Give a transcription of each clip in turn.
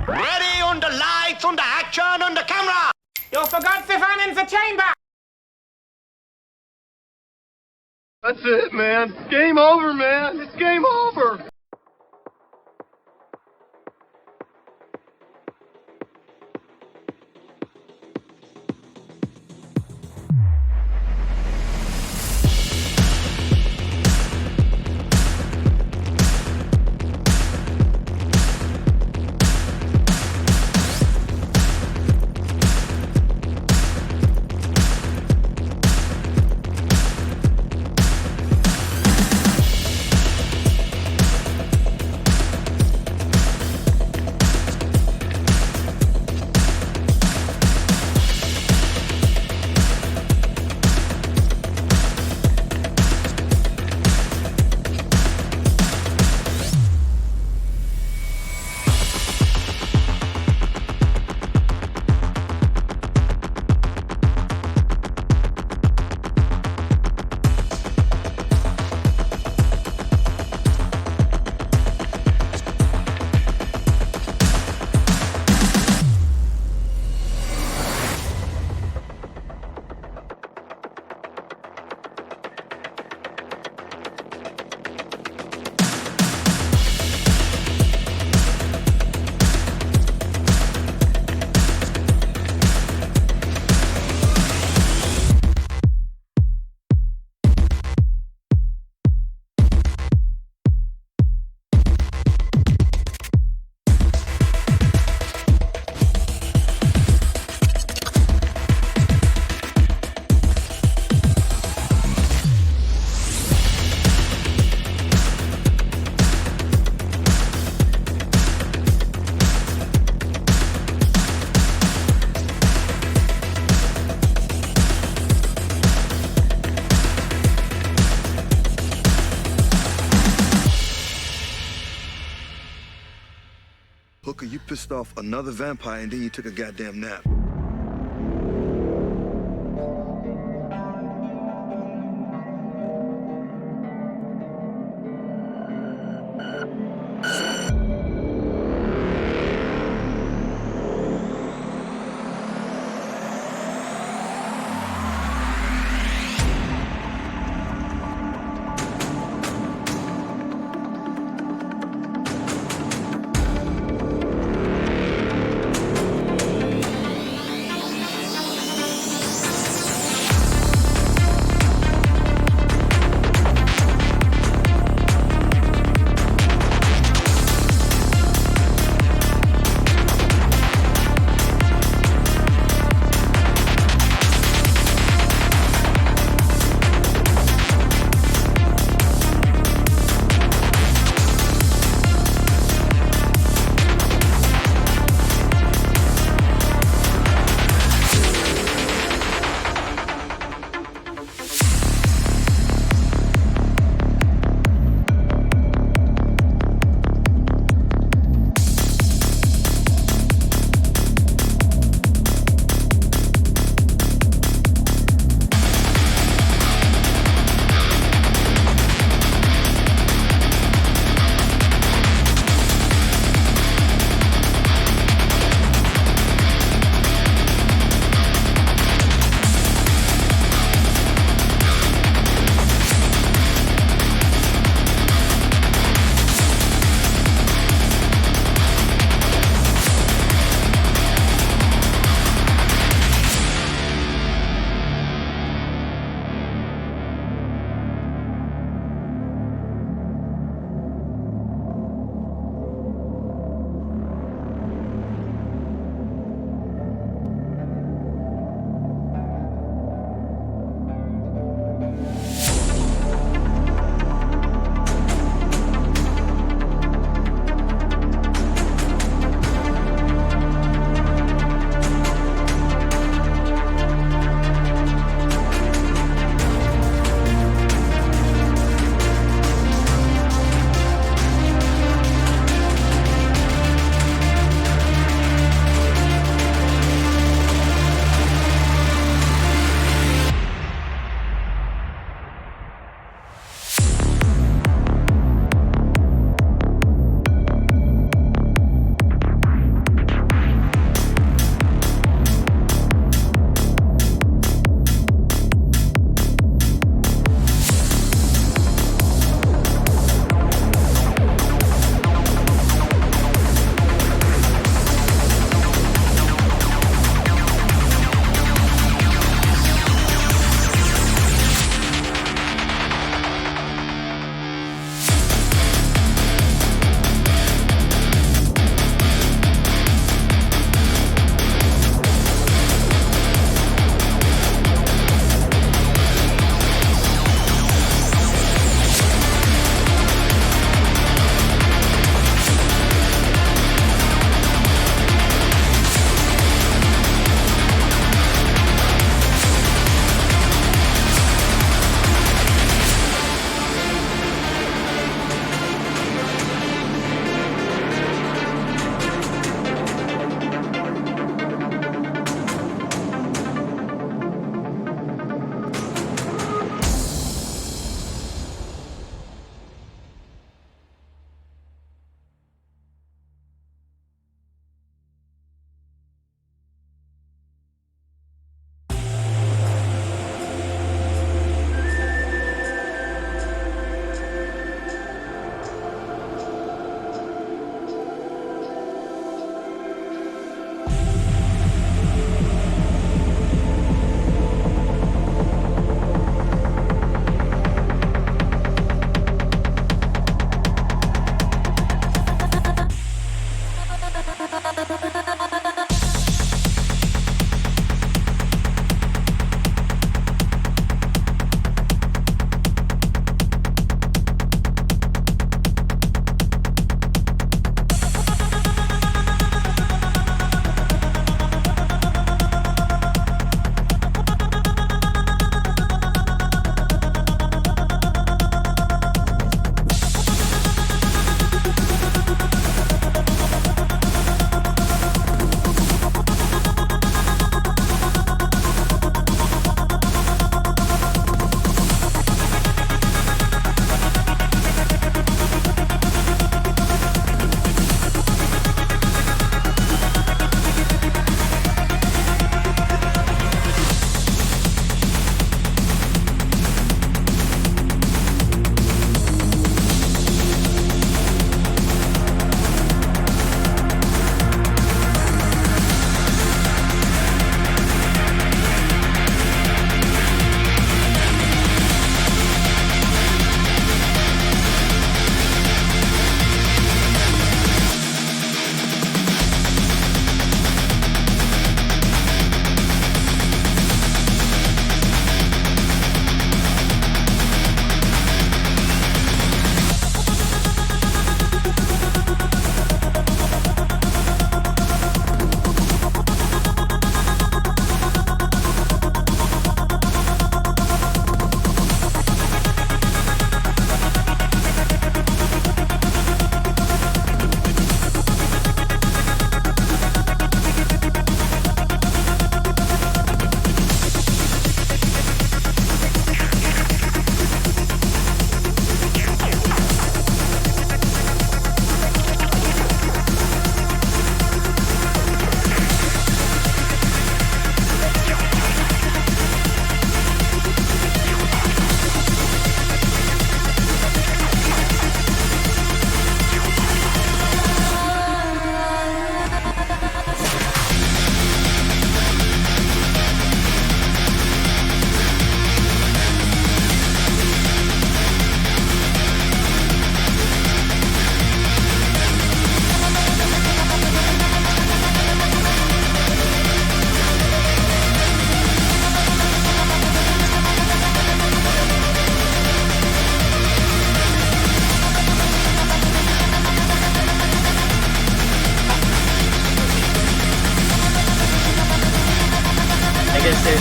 Ready on the lights, on the action, on the camera! You forgot the fan in the chamber! That's it, man. Game over, man. It's game over. Hooker, you pissed off another vampire and then you took a goddamn nap.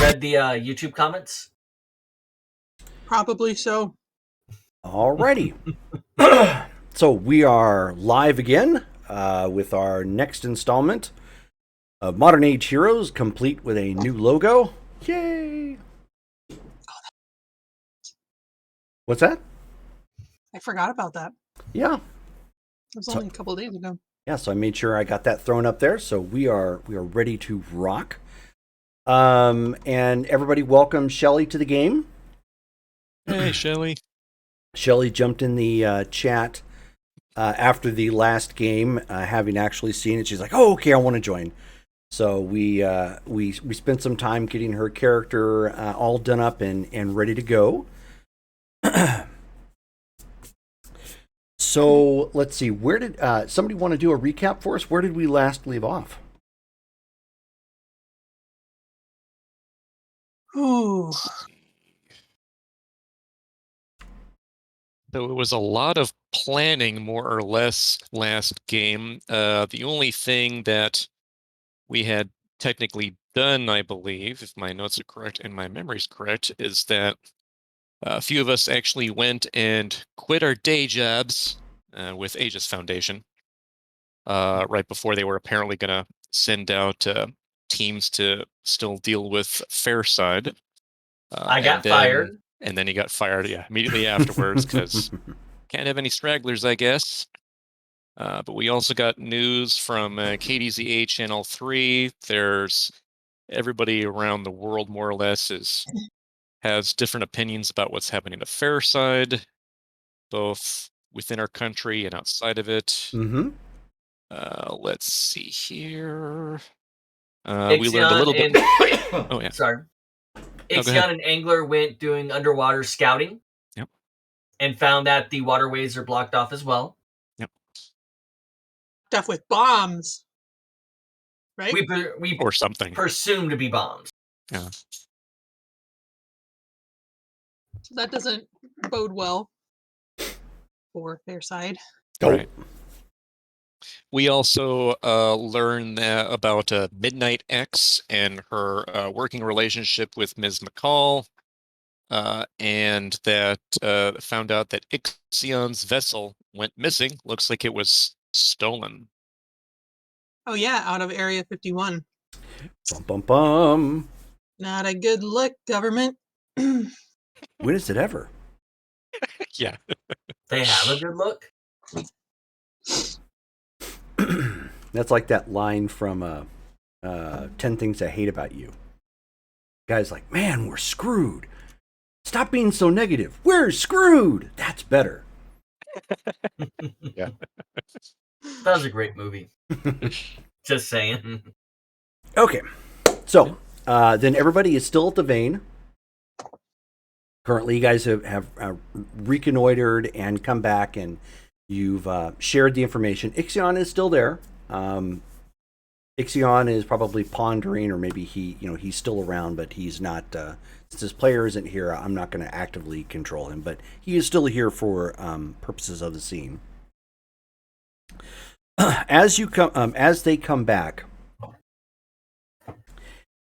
read the YouTube comments? Probably so. Alrighty. So we are live again with our next installment of Modern Age Heroes, complete with a new logo. Yay! What's that? I forgot about that. Yeah. It was only a couple of days ago. Yeah, so I made sure I got that thrown up there. So we are ready to rock. And everybody welcome Shelly to the game. Hey, Shelly. Shelly jumped in the chat after the last game, having actually seen it. She's like, "Oh, okay, I want to join." So we spent some time getting her character all done up and ready to go. So let's see. Where did somebody want to do a recap for us? Where did we last leave off? Ooh. So it was a lot of planning, more or less, last game. The only thing that we had technically done, I believe, if my notes are correct and my memory's correct, is that a few of us actually went and quit our day jobs with Aegis Foundation right before they were apparently going to send out teams to still deal with Fairside. I got fired. And then he got fired, immediately afterwards, because can't have any stragglers, I guess. But we also got news from KDZA Channel 3. There's everybody around the world, more or less, has different opinions about what's happening to Fairside, both within our country and outside of it. Mm-hmm. Let's see here. We learned a little bit. Oh, yeah. Sorry. No, Ixion and Angler went doing underwater scouting. Yep. And found that the waterways are blocked off as well. Yep. Stuff with bombs. Right? We or something. Presumed to be bombs. Yeah. So that doesn't bode well for Fairside. Right. We also learned about Midnight X and her working relationship with Ms. McCall, and that found out that Ixion's vessel went missing. Looks like it was stolen. Oh yeah, out of Area 51. Bum bum bum. Not a good look, government. When is it ever? Yeah. They have a good look. That's like that line from 10 Things I Hate About You. Guy's like, "Man, we're screwed. Stop being so negative. We're screwed." That's better. Yeah. That was a great movie. Just saying. Okay. So, then everybody is still at the vein. Currently, you guys have reconnoitered and come back, and you've shared the information. Ixion is still there. Ixion is probably pondering, or maybe he's still around, but he's not. Since his player isn't here, I'm not going to actively control him, but he is still here for purposes of the scene. As they come back,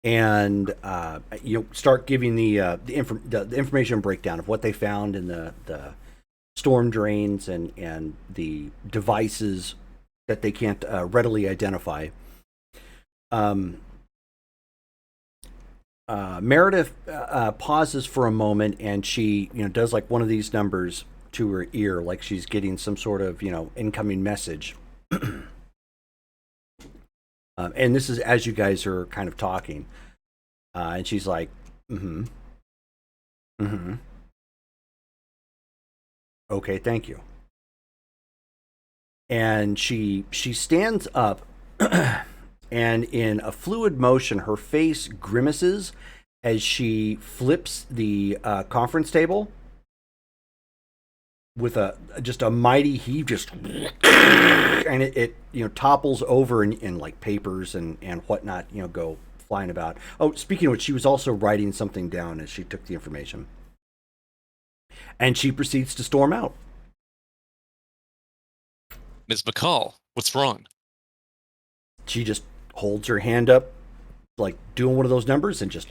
and start giving the information breakdown of what they found in the storm drains and the devices that they can't readily identify. Meredith pauses for a moment, and she does like one of these numbers to her ear, like she's getting some sort of incoming message. And this is as you guys are kind of talking, and she's like, "Okay, thank you." And she stands up, and in a fluid motion, her face grimaces as she flips the conference table with just a mighty heave, and it topples over, and like papers and whatnot go flying about. Oh, speaking of which, she was also writing something down as she took the information, and she proceeds to storm out. Ms. McCall, what's wrong? She just holds her hand up, like doing one of those numbers, and just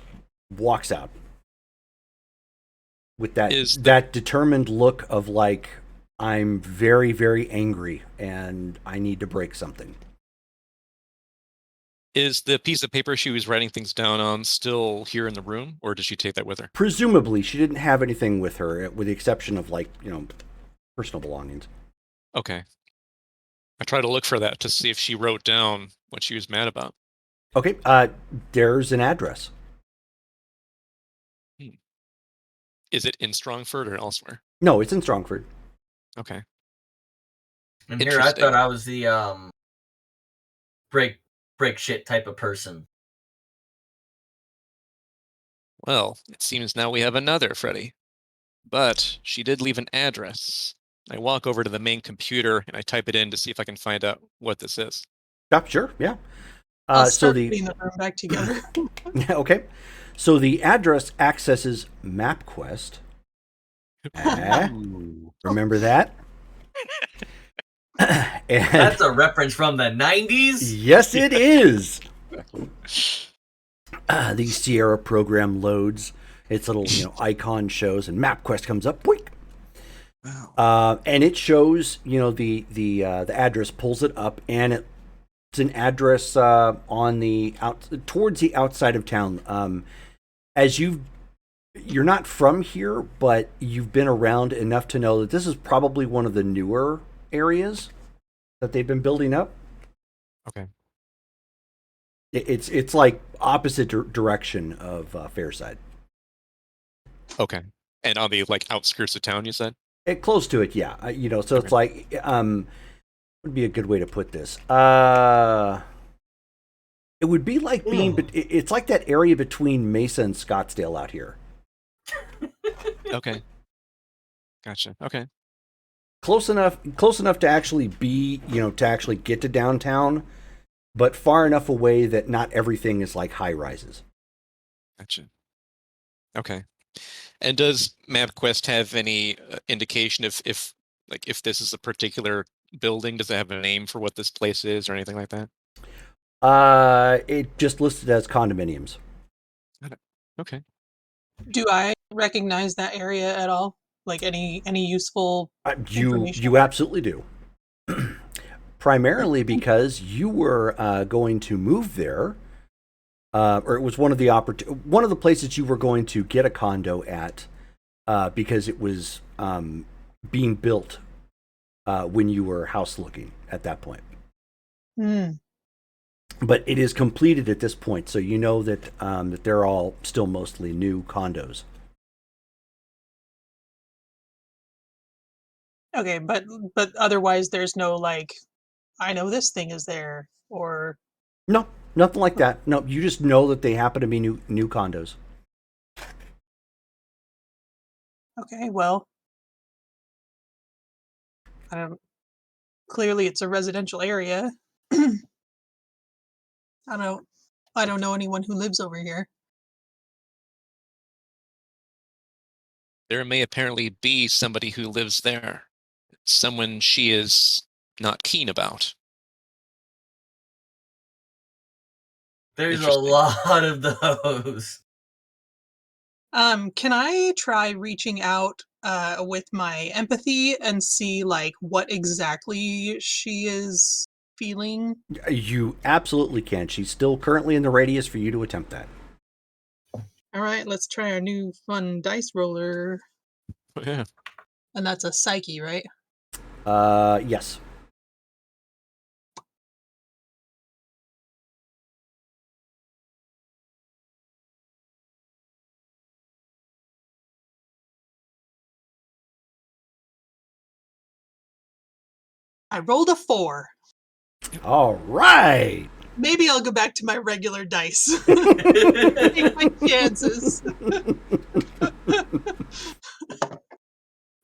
walks out with that Is the- that determined look of like, I'm very, very angry and I need to break something. Is the piece of paper she was writing things down on still here in the room, or did she take that with her? Presumably, she didn't have anything with her, with the exception of like, personal belongings. Okay. I try to look for that to see if she wrote down what she was mad about. Okay, there's an address. Is it in Strongford or elsewhere? No, it's in Strongford. Okay. And here I thought I was the break shit type of person. Well, it seems now we have another Freddy. But she did leave an address. I walk over to the main computer and I type it in to see if I can find out what this is. Sure, yeah. I'll So start the putting the room back together. okay, so the address accesses MapQuest. Remember that? And That's a reference from the 90s? yes, it is. The Sierra program loads. Its little icon shows, and MapQuest comes up. Boink. Wow. And it shows the address, pulls it up, and it's an address on the towards the outside of town. As you're not from here, but you've been around enough to know that this is probably one of the newer areas that they've been building up. Okay. It's like opposite direction of Fairside. Okay. And on the outskirts of town, you said? Close to it, yeah. So it's like would be a good way to put this. It would be like being, but it's like that area between Mesa and Scottsdale out here. Okay. Gotcha. Okay. Close enough to actually be, to actually get to downtown, but far enough away that not everything is like high rises. Gotcha. Okay. And does MapQuest have any indication if this is a particular building? Does it have a name for what this place is or anything like that? It just listed as condominiums. Got it. Okay. Do I recognize that area at all? Like any useful You information? absolutely do. Primarily because you were going to move there, or it was one of the places you were going to get a condo at, because it was being built when you were house looking at that point. Hmm. But it is completed at this point, so you know that that they're all still mostly new condos. Okay, but otherwise there's no like, I know this thing is there, or No, nothing like that. No, you just know that they happen to be new condos. okay, well, I don't. Clearly, it's a residential area. I don't know anyone who lives over here. There may apparently be somebody who lives there. Someone she is not keen about. There's a Interesting. lot of those. Can I try reaching out with my empathy and see like what exactly she is feeling? You absolutely can. She's still currently in the radius for you to attempt that. All right, let's try our new fun dice roller, Yeah. and that's a psyche, right? Yes. I rolled a 4. All right. Maybe I'll go back to my regular dice. Take my chances.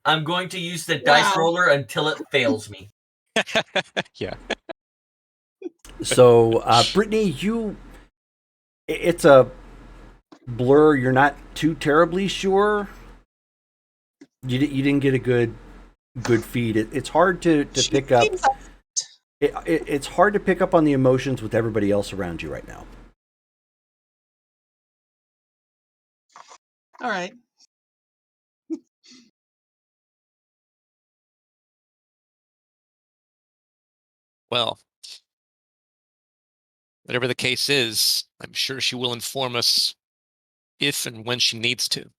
I'm going to use the dice Wow. roller until it fails me. Yeah. So, Brittany, it's a blur. You're not too terribly sure. You didn't get a good feed. It's hard to She pick up. seems It's hard to pick up on the emotions with everybody else around you right now. All right. Well, whatever the case is, I'm sure she will inform us if and when she needs to.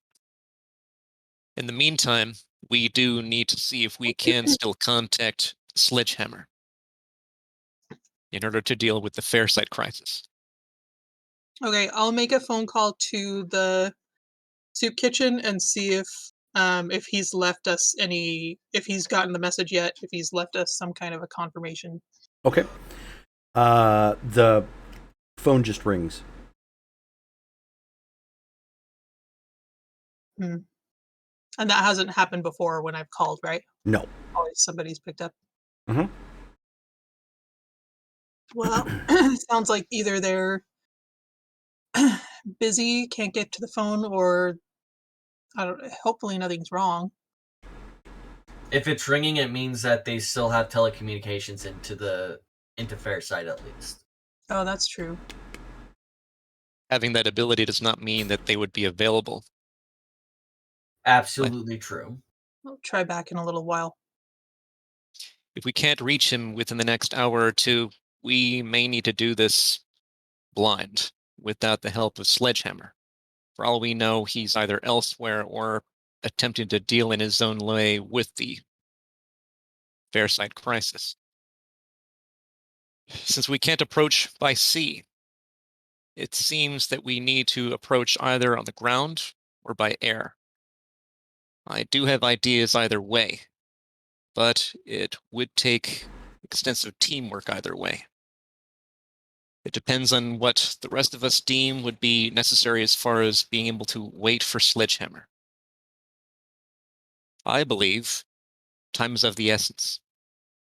In the meantime, we do need to see if we can still contact Sledgehammer in order to deal with the Fairsight crisis. Okay, I'll make a phone call to the soup kitchen and see if he's left us if he's gotten the message yet, if he's left us some kind of a confirmation. Okay. The phone just rings. Hmm. And that hasn't happened before when I've called, right? No. Always somebody's picked up. Mhm. Well, sounds like either they're busy, can't get to the phone, or hopefully nothing's wrong. If it's ringing, it means that they still have telecommunications into Fairsight at least. Oh, that's true. Having that ability does not mean that they would be available. Absolutely true. I'll try back in a little while. If we can't reach him within the next hour or two, we may need to do this blind, without the help of Sledgehammer. For all we know, he's either elsewhere or attempting to deal in his own way with the Fairsight crisis. Since we can't approach by sea, it seems that we need to approach either on the ground or by air. I do have ideas either way, but it would take extensive teamwork either way. It depends on what the rest of us deem would be necessary as far as being able to wait for Sledgehammer. I believe time is of the essence.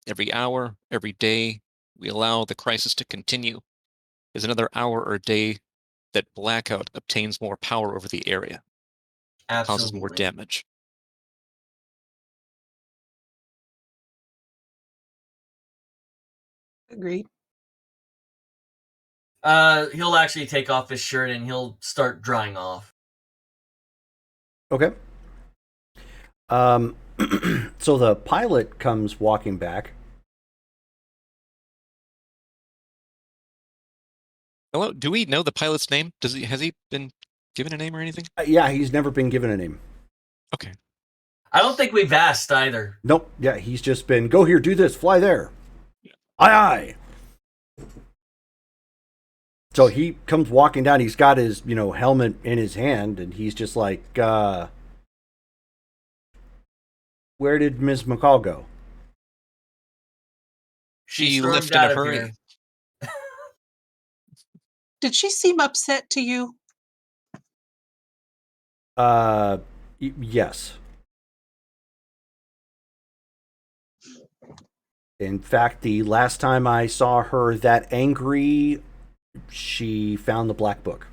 Every hour, every day we allow the crisis to continue is another hour or day that Blackout obtains more power over the area, causes more Absolutely. damage. Agreed. He'll actually take off his shirt and he'll start drying off. Okay. So the pilot comes walking back. Hello, do we know the pilot's name? Has he been given a name or anything? Yeah, he's never been given a name. Okay. I don't think we've asked either. Nope. Yeah, he's just been, go here, do this, fly there. Aye, aye. So he comes walking down. He's got his, helmet in his hand, and he's just like, where did Ms. McCall go? She stormed left in out a of hurry. here. Did she seem upset to you? Yes. In fact, the last time I saw her that angry, she found the black book.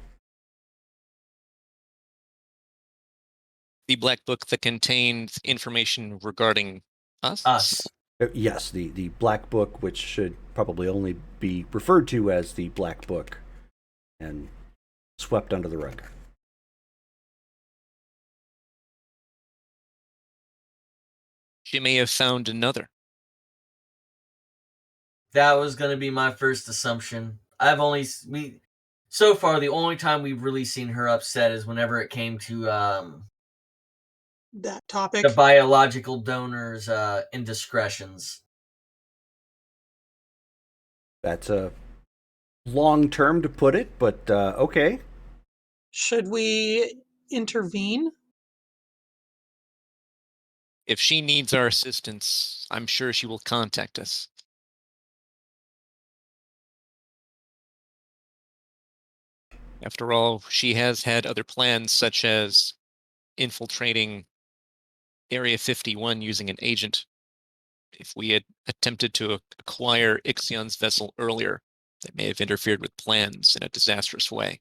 The black book that contained information regarding us? Us. Yes, the black book, which should probably only be referred to as the black book, and swept under the rug. She may have found another. That was going to be my first assumption. So far, the only time we've really seen her upset is whenever it came to That topic. the biological donors' indiscretions. That's a long term to put it, but okay. Should we intervene? If she needs our assistance, I'm sure she will contact us. After all, she has had other plans, such as infiltrating Area 51 using an agent. If we had attempted to acquire Ixion's vessel earlier, that may have interfered with plans in a disastrous way.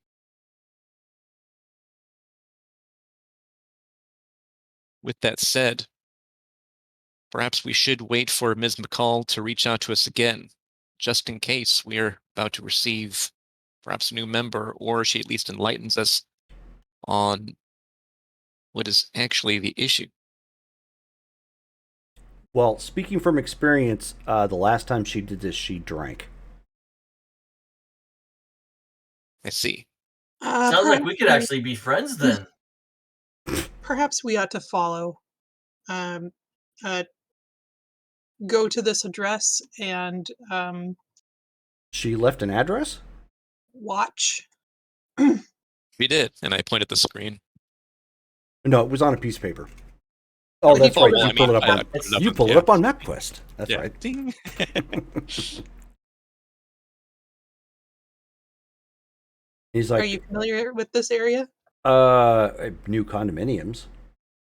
With that said, perhaps we should wait for Ms. McCall to reach out to us again, just in case we are about to receive perhaps a new member, or she at least enlightens us on what is actually the issue. Well, speaking from experience, the last time she did this, she drank. I see. Sounds like we could Perhaps actually be friends then. perhaps we ought to follow. Um, uh, go to this address and She left an address? watch. We did, and I point at the screen. No, it was on a piece of paper. Oh, he that's pulled right. it You up pulled it on up on. I put it up You on- pulled it yeah. up on MapQuest. That's Yeah. right. Ding. He's Are like, you familiar with this area? new condominiums.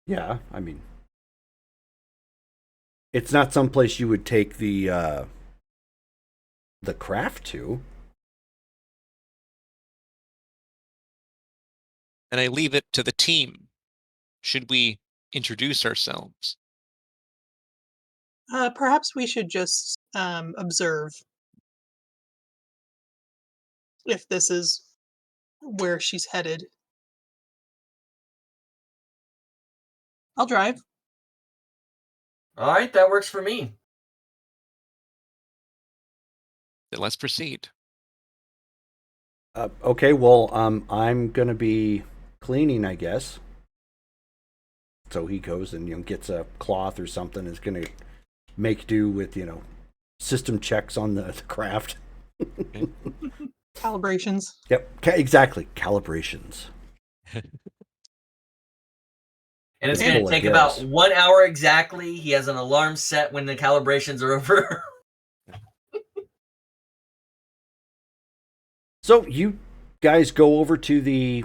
Yeah, I mean, it's not someplace you would take the craft to. And I leave it to the team. Should we introduce ourselves? Perhaps we should just observe if this is where she's headed. I'll drive. All right, that works for me. Then let's proceed. Okay, well, I'm gonna be cleaning, I guess. So he goes and gets a cloth or something. Is gonna make do with system checks on the craft. Calibrations. Yep, exactly, calibrations. And it's Cool, going to I take about guess. 1 hour exactly. He has an alarm set when the calibrations are over. So you guys go over to the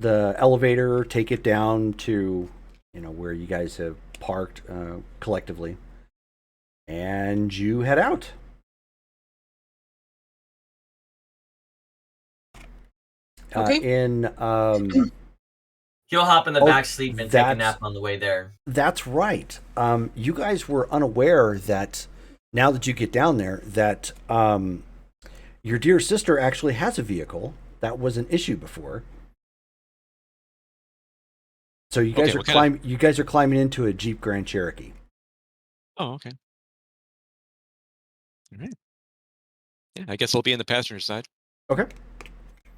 elevator, take it down to where you guys have parked collectively, and you head out. Okay. He'll hop in the Oh, back seat and take a that's- nap on the way there. That's right. You guys were unaware that now that you get down there, that your dear sister actually has a vehicle. That was an issue before. So you guys Okay, You guys are climbing into a Jeep Grand Cherokee. Oh, okay. All right. Yeah, I guess I'll be in the passenger side. Okay.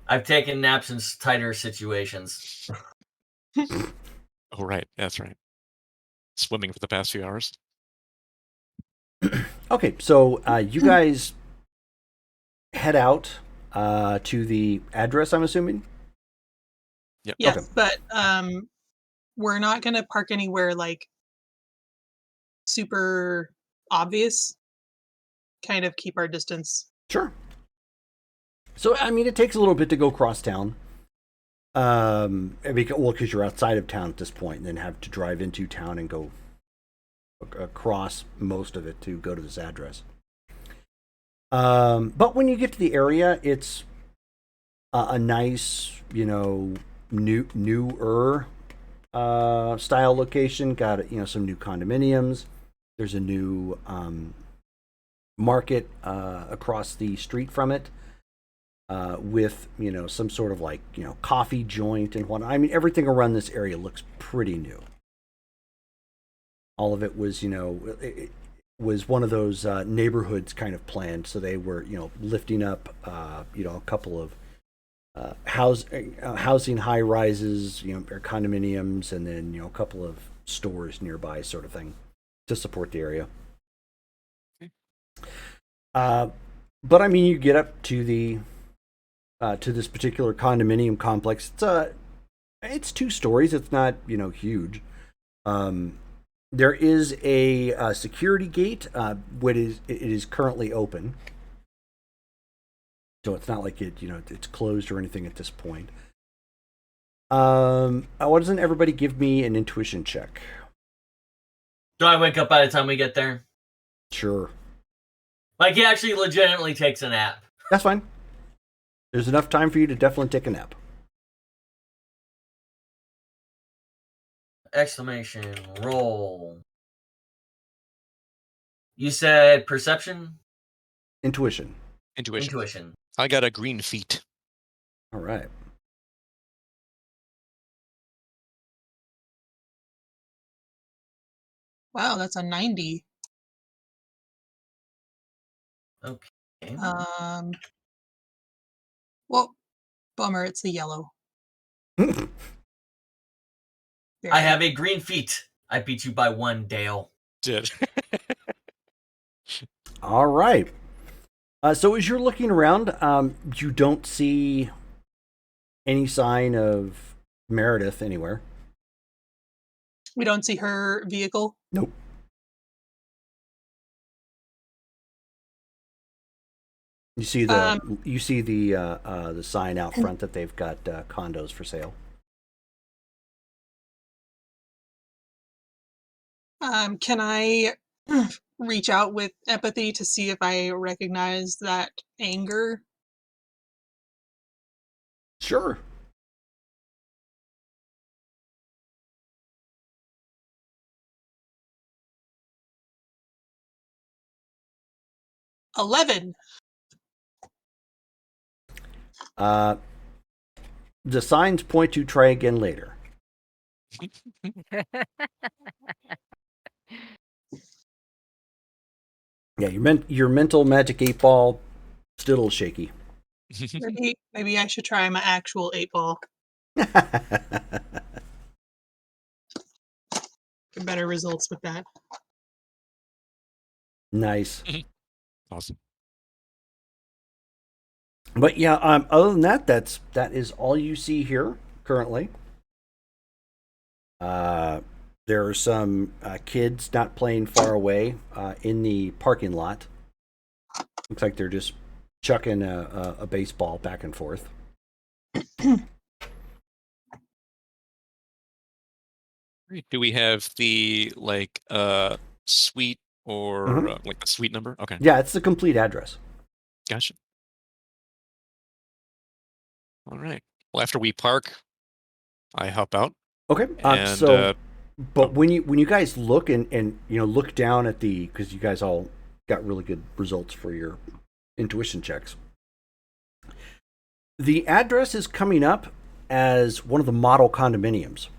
I've taken naps in tighter situations. Oh, right. That's right. Swimming for the past few hours. Okay, so you guys head out to the address, I'm assuming? Yep. Yes, Okay. but we're not gonna park anywhere like super obvious. Kind of keep our distance. Sure. So, I mean, it takes a little bit to go across town. Because you're outside of town at this point, and then have to drive into town and go across most of it to go to this address. But when you get to the area, it's a nice, newer style location. Got some new condominiums. There's a new market across the street from it. With some sort of coffee joint and whatnot. I mean, everything around this area looks pretty new. All of it was it was one of those neighborhoods kind of planned, so they were lifting up a couple of housing high rises, or condominiums, and then a couple of stores nearby, sort of thing, to support the area. But I mean, you get up to this particular condominium complex. It's 2 stories. It's not huge. There is a security gate. It is currently open, so it's not like it's closed or anything at this point. Why doesn't everybody give me an intuition check? Do I wake up by the time we get there? Sure, Like, he actually legitimately takes a nap. that's fine. There's enough time for you to definitely take a nap. Exclamation, roll. You said perception? Intuition. Intuition. I got a green feet. All right. Wow, that's a 90. Okay. Well, bummer, it's a yellow. I Very have a green feat. I beat you by 1, Dale. Did. All right. So as you're looking around, you don't see any sign of Meredith anywhere. We don't see her vehicle. Nope. You see the sign out front that they've got condos for sale. Can I reach out with empathy to see if I recognize that anger? Sure. $11. The signs point to try again later. Yeah, your mental magic 8-ball still a little shaky. Maybe I should try my actual 8-ball. Get better results with that. Nice. Awesome. But yeah, other than that, that is all you see here currently. There are some kids not playing far away in the parking lot. Looks like they're just chucking a baseball back and forth. Do we have the suite or like the suite number? Okay, Yeah, it's the complete address. gotcha. All right. Well, after we park, I hop out. Okay. And But when you guys look and look down at because you guys all got really good results for your intuition checks, the address is coming up as one of the model condominiums.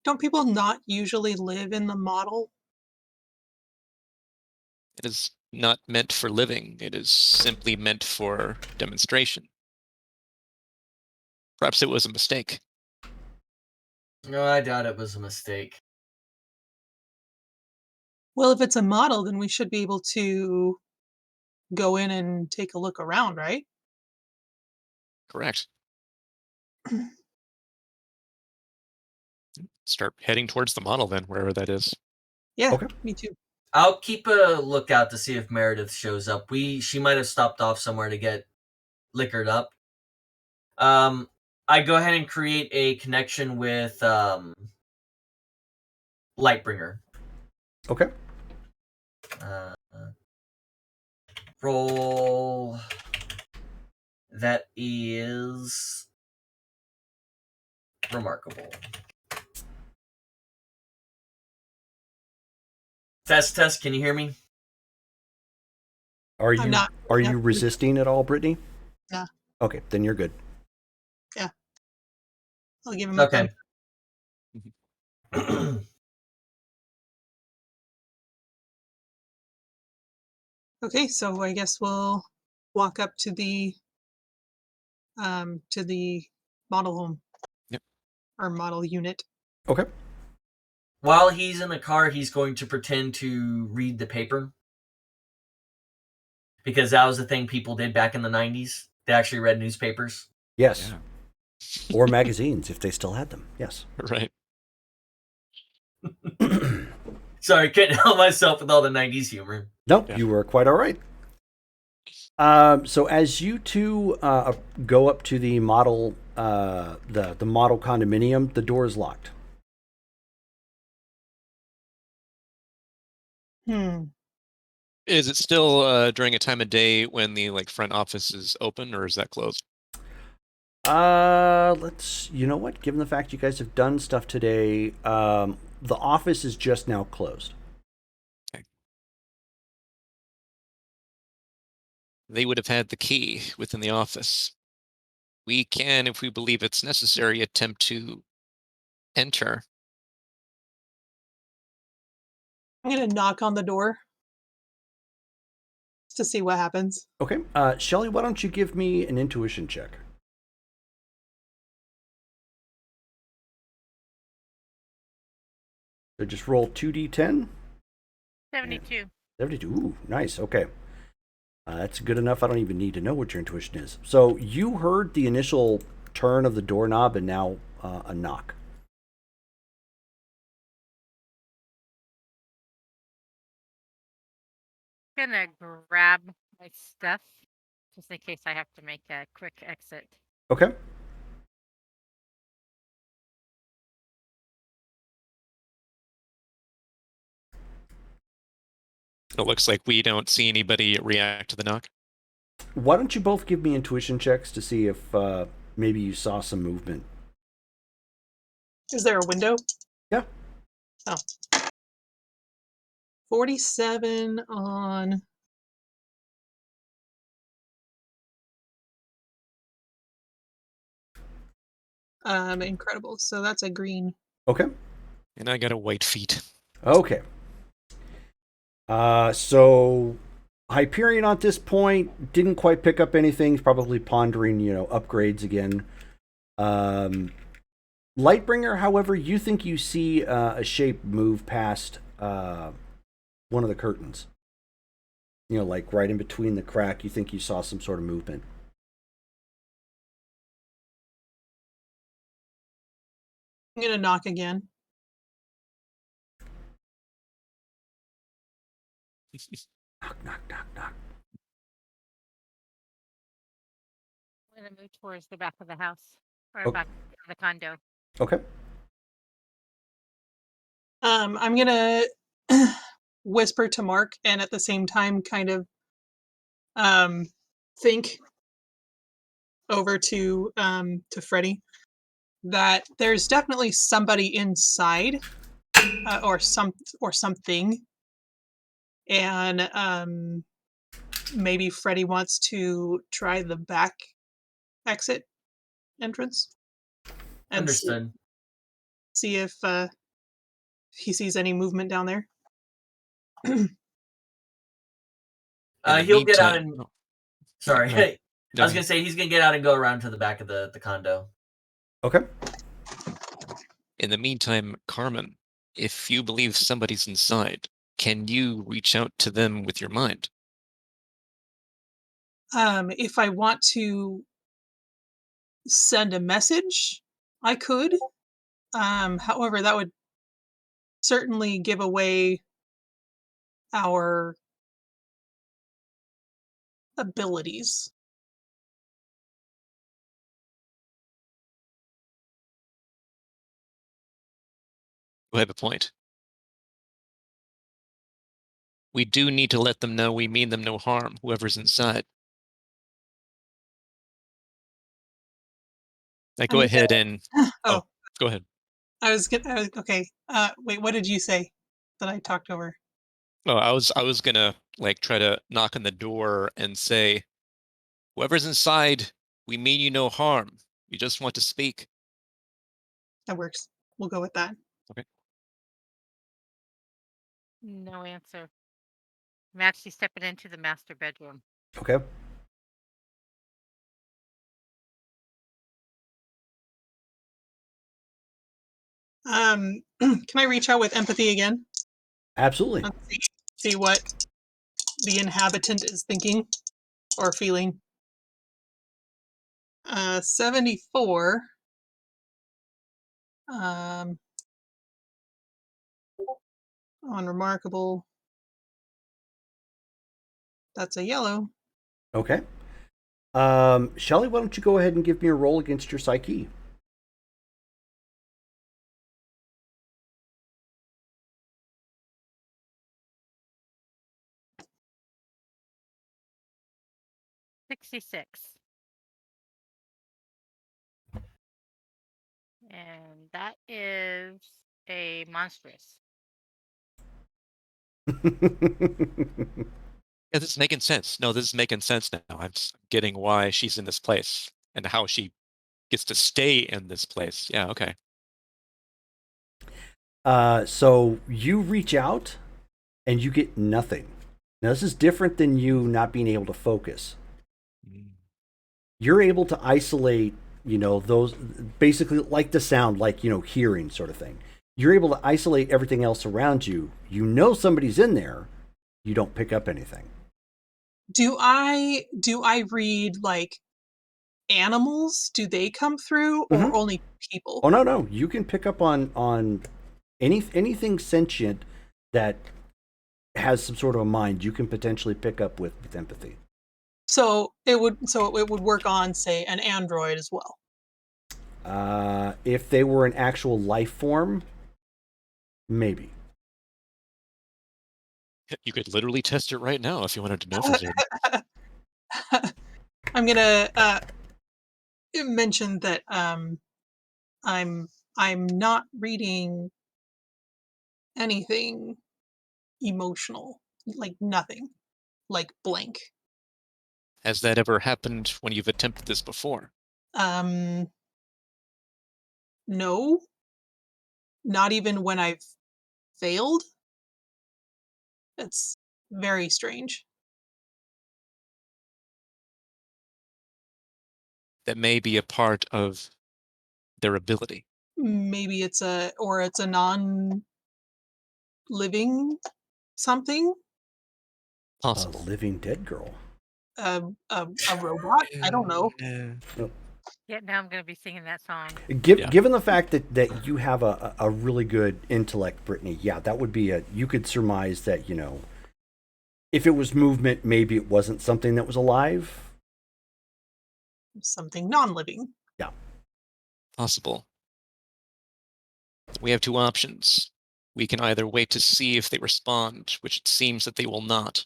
Don't people not usually live in the model? it is not meant for living. It is simply meant for demonstration. Perhaps it was a mistake. No, I doubt it was a mistake. Well, if it's a model, then we should be able to go in and take a look around, right? Correct. Start heading towards the model then, wherever that is. Yeah, Okay. me too. I'll keep a lookout to see if Meredith shows up. She might have stopped off somewhere to get liquored up. I go ahead and create a connection with Lightbringer. Okay. Roll. That is remarkable. Test. Can you hear me? Are you I'm not. are No. you resisting at all, Brittany? No. Okay, then you're good. I'll give him a Okay. Okay, so I guess we'll walk up to the model home. Yep. Or model unit. Okay. While he's in the car, he's going to pretend to read the paper. Because that was the thing people did back in the 90s. They actually read newspapers. Yes. Yeah. Or magazines if they still had them. Yes. Right. Sorry, couldn't help myself with all the 90s humor. No, Yeah. you were quite all right. So as you two go up to the model, the model condominium, the door is locked. Is it still during a time of day when the front office is open, or is that closed? You know what? Given the fact you guys have done stuff today, the office is just now closed. Okay. They would have had the key within the office. We can, if we believe it's necessary, attempt to enter. I'm gonna knock on the door to see what happens. Okay. Shelly, why don't you give me an intuition check? So just roll 2d10. 72. 72. Ooh, nice. Okay. That's good enough. I don't even need to know what your intuition is. So you heard the initial turn of the doorknob and now a knock. Gonna grab my stuff just in case I have to make a quick exit. Okay. It looks like we don't see anybody react to the knock. Why don't you both give me intuition checks to see if maybe you saw some movement? Is there a window? Yeah. Oh. 47 on incredible. So that's a green. Okay. And I got a white feet. Okay. So Hyperion at this point didn't quite pick up anything. He's probably pondering, upgrades again. Lightbringer, however, you think you see a shape move past one of the curtains. Like right in between the crack, you think you saw some sort of movement. I'm gonna knock again. Knock, knock, knock, knock. I'm gonna move towards the back of the house or Okay. back of the condo. Okay. I'm gonna whisper to Mark and at the same time kind of think over to Freddy that there's definitely somebody inside or something, and maybe Freddy wants to try the back exit entrance and Understood. see if he sees any movement down there. He'll get out and. Oh, Sorry, no, I was gonna say he's gonna get out and go around to the back of the condo. Okay. in the meantime, Carmen, if you believe somebody's inside, can you reach out to them with your mind? If I want to send a message, I could. However, that would certainly give away our abilities. You have a point. We do need to let them know we mean them no harm, whoever's inside. Now go ahead and... Oh, go ahead. okay. Wait, what did you say that I talked over? Oh, I was gonna try to knock on the door and say, whoever's inside, we mean you no harm. We just want to speak. That works. We'll go with that. Okay. No answer. I'm actually stepping into the master bedroom. Okay. Can I reach out with empathy again? Absolutely. And see what the inhabitant is thinking or feeling. 74. On remarkable. That's a yellow. Okay. Shelly, why don't you go ahead and give me a roll against your psyche? $66. And that is a monstrous. Yeah, this is making sense. No, this is making sense now. I'm just getting why she's in this place and how she gets to stay in this place. Yeah, okay. So you reach out and you get nothing. Now, this is different than you not being able to focus. You're able to isolate, those basically like the sound, like, hearing sort of thing. You're able to isolate everything else around you. You know somebody's in there. You don't pick up anything. Do I read like animals? Do they come through, or only people? Oh no, you can pick up on anything sentient that has some sort of a mind. You can potentially pick up with empathy. So it would work on, say, an android as well. If they were an actual life form, maybe. You could literally test it right now if you wanted to know for certain. I'm gonna mention that I'm not reading anything emotional, like nothing, like blank. Has that ever happened when you've attempted this before? No, not even when I've failed. It's very strange. That may be a part of their ability. Maybe it's a non-living something, A Possible. living dead girl. a robot. I don't know. Yeah, now I'm gonna be singing that song. Given the fact that you have a really good intellect, Brittany, yeah, that would be you could surmise that, if it was movement, maybe it wasn't something that was alive. Something non-living. Yeah. Possible. We have two options. We can either wait to see if they respond, which it seems that they will not,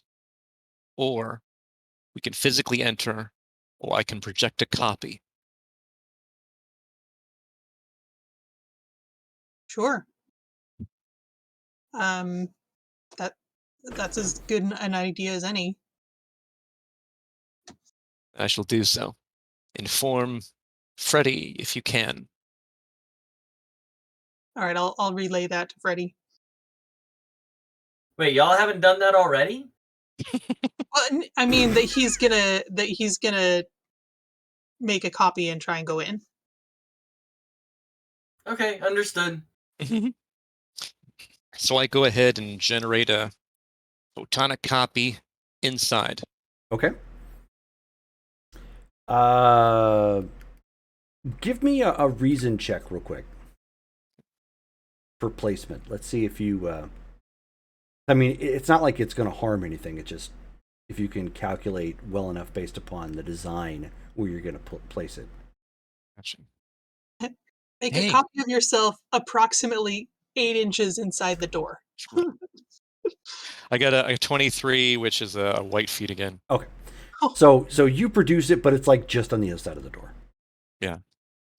or we can physically enter, or I can project a copy. Sure. That's as good an idea as any. I shall do so. Inform Freddy if you can. All right, I'll relay that to Freddy. Wait, y'all haven't done that already? Well, I mean that he's gonna make a copy and try and go in. Okay, understood. So I go ahead and generate a photonic copy inside. Okay. Give me a reason check real quick for placement. Let's see if you. I mean, it's not like it's going to harm anything. It's just if you can calculate well enough based upon the design where you're going to place it. Gotcha. Make Hey. a copy of yourself approximately 8 inches inside the door. I got a 23, which is a white feet again. Okay. So you produce it, but it's like just on the other side of the door. Yeah.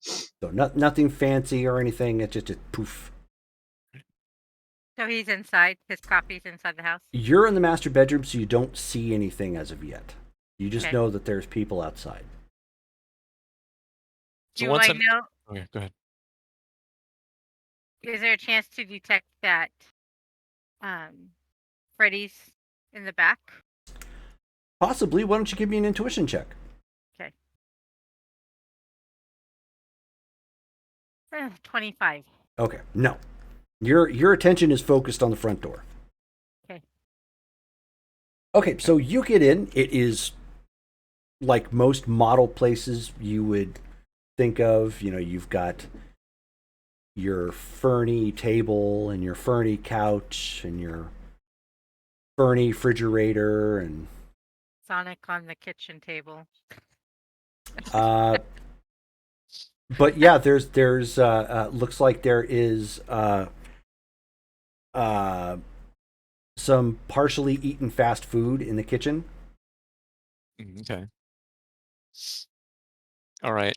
So nothing fancy or anything. It's just a poof. So he's inside. His copy's inside the house. You're in the master bedroom, so you don't see anything as of yet. You just Okay. know that there's people outside. So Do once I I'm... know? Okay, go ahead. Is there a chance to detect that Freddy's in the back? Possibly. Why don't you give me an intuition check? Okay. 25. Okay. No. Your attention is focused on the front door. Okay. Okay, so you get in. It is like most model places you would think of. You've got your ferny table and your ferny couch and your ferny refrigerator and Sonic on the kitchen table. but yeah, there's looks like there is some partially eaten fast food in the kitchen. Okay. All right.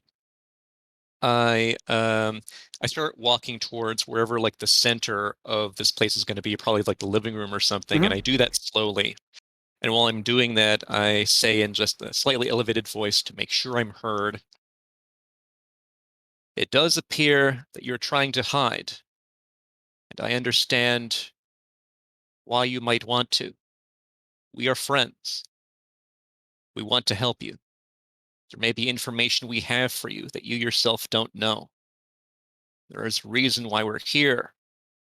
I start walking towards wherever like the center of this place is going to be, probably like the living room or something, and I do that slowly. And while I'm doing that, I say in just a slightly elevated voice to make sure I'm heard, "It does appear that you're trying to hide. and I understand why you might want to. We are friends. We want to help you. There may be information we have for you that you yourself don't know. There is a reason why we're here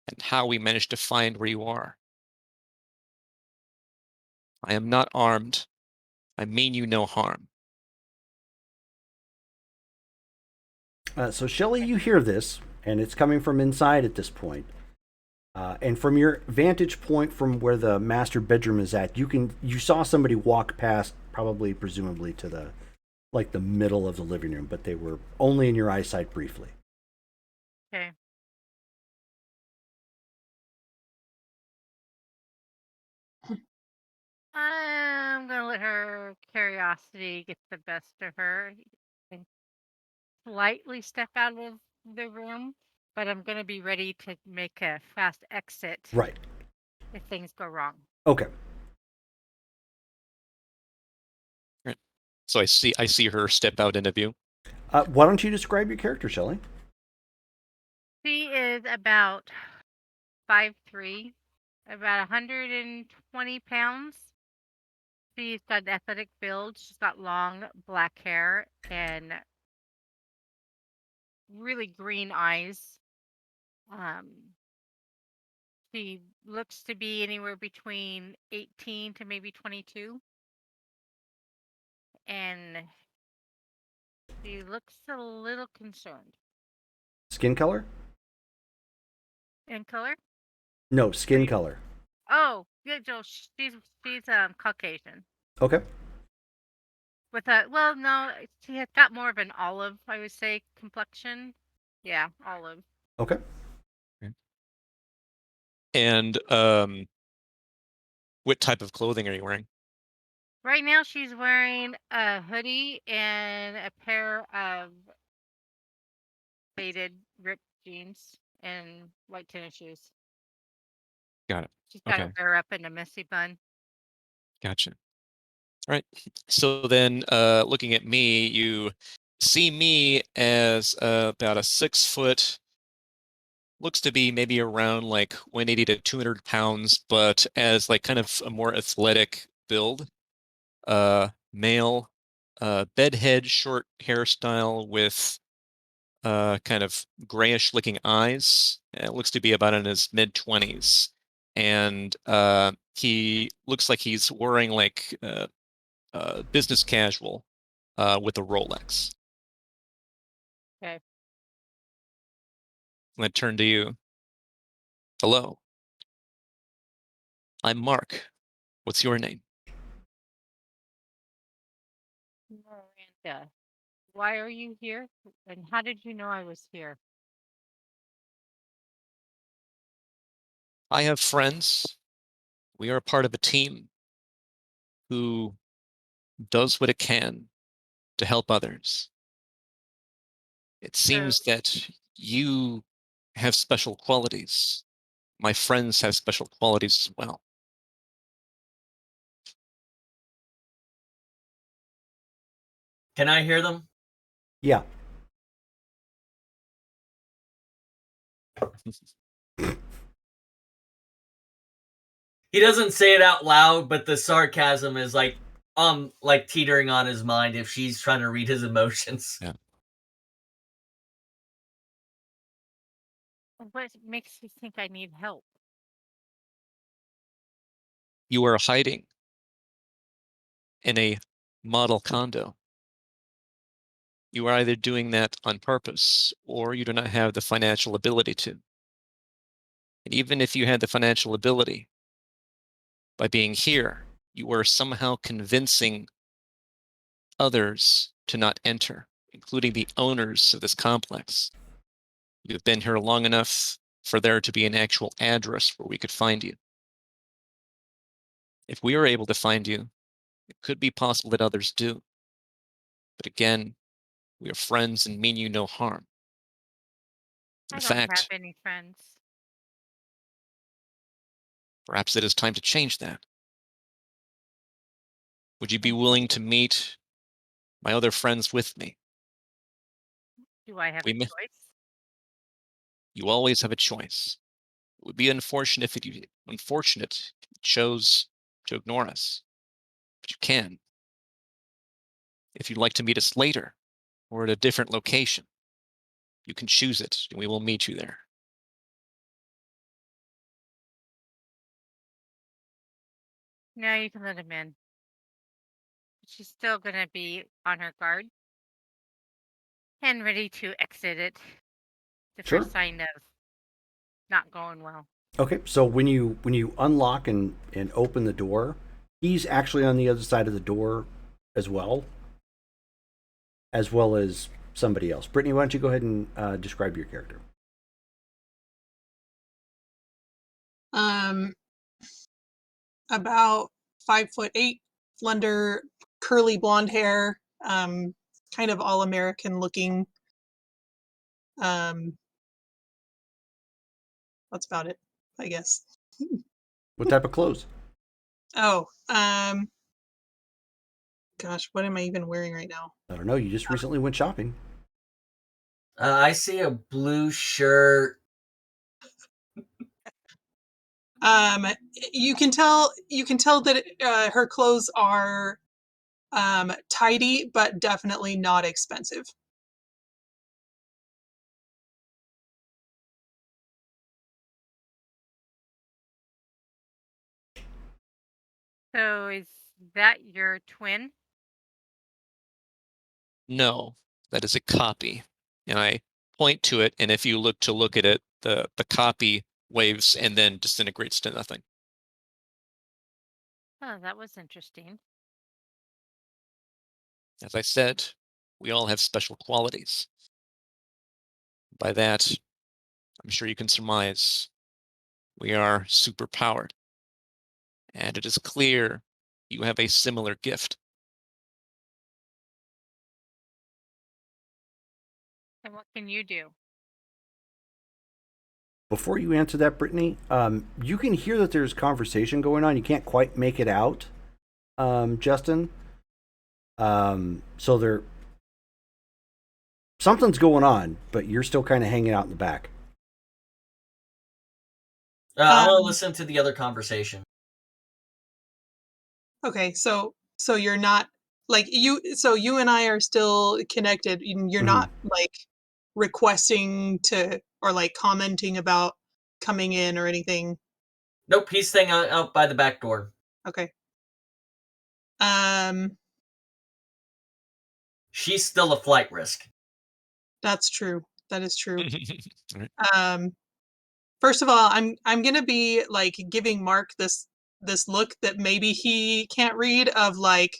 and how we managed to find where you are. I am not armed. I mean you no harm. So, Shelley, you hear this, and it's coming from inside at this point. And from your vantage point, from where the master bedroom is at, you saw somebody walk past, probably, presumably, to the middle of the living room, but they were only in your eyesight briefly. Okay. I'm gonna let her curiosity get the best of her and slightly step out of the room, but I'm gonna be ready to make a fast exit Right. if things go wrong. Okay. Right. So I see her step out into view. Why don't you describe your character, Shelley? She is about 5'3", about 120 pounds. She's got an athletic build. She's got long black hair and really green eyes. She looks to be anywhere between 18 to maybe 22. And she looks a little concerned. Skin color? In color? No, skin color. Oh, yeah, Joe. She's Caucasian. Okay. With a no, she has got more of an olive, I would say, complexion. Yeah, olive. Okay. And what type of clothing are you wearing? Right now, she's wearing a hoodie and a pair of faded ripped jeans and white tennis shoes. Got it. She's got her Okay. hair up in a messy bun. Gotcha. All right. So then, looking at me, you see me as about a 6 foot, looks to be maybe around like 180 to 200 pounds, but as like kind of a more athletic build. Male, bedhead, short hairstyle with kind of grayish looking eyes. It looks to be about in his mid-20s. And he looks like he's wearing like business casual with a Rolex. Okay. I'm going to turn to you. Hello. I'm Mark. What's your name? Miranda, why are you here? And how did you know I was here? I have friends. We are part of a team who does what it can to help others. It So, seems that you have special qualities. My friends have special qualities as well. Can I hear them? Yeah. He doesn't say it out loud, but the sarcasm is like teetering on his mind if she's trying to read his emotions. Yeah. what makes you think I need help? You are hiding in a model condo. You are either doing that on purpose or you do not have the financial ability to. And even if you had the financial ability, by being here, you are somehow convincing others to not enter, including the owners of this complex. You've been here long enough for there to be an actual address where we could find you. If we are able to find you, it could be possible that others do. But again, we are friends and mean you no harm. I In don't have fact, any friends. perhaps it is time to change that. Would you be And willing to meet my other friends with me? do I have a We may, choice? you always have a choice. would be unfortunate if you chose to ignore us. But you can. If you'd like to meet us later or at a different location, you can choose it, and we will meet you there. Now you can let him in. She's still gonna be on her guard and ready to exit it. The Sure. first sign of not going well. Okay, so when you unlock and open the door, he's actually on the other side of the door as well as somebody else. Brittany, why don't you go ahead and describe your character? About 5'8", slender, curly blonde hair, kind of all American looking. That's about it, I guess. What type of clothes? Oh, gosh, what am I even wearing right now? I don't know. You just recently went shopping. I see a blue shirt. You can tell that her clothes are tidy, but definitely not expensive. So is that your twin? No, that is a copy. And I point to it, and if you look at it, the copy waves and then disintegrates to nothing. Oh, that was interesting. As I said, we all have special qualities. By that, I'm sure you can surmise we are superpowered. And it is clear you have a similar gift. And what can you do? Before you answer that, Brittany, you can hear that there's conversation going on. You can't quite make it out, Justin. So there, something's going on, but you're still kind of hanging out in the back. I'm gonna listen to the other conversation. Okay, so you're not like you and I are still connected. You're not like requesting to or like commenting about coming in or anything. Nope, he's staying out by the back door. Okay. She's still a flight risk. That's true. That is true. Right. First of all, I'm gonna be like giving Mark this look that maybe he can't read of like,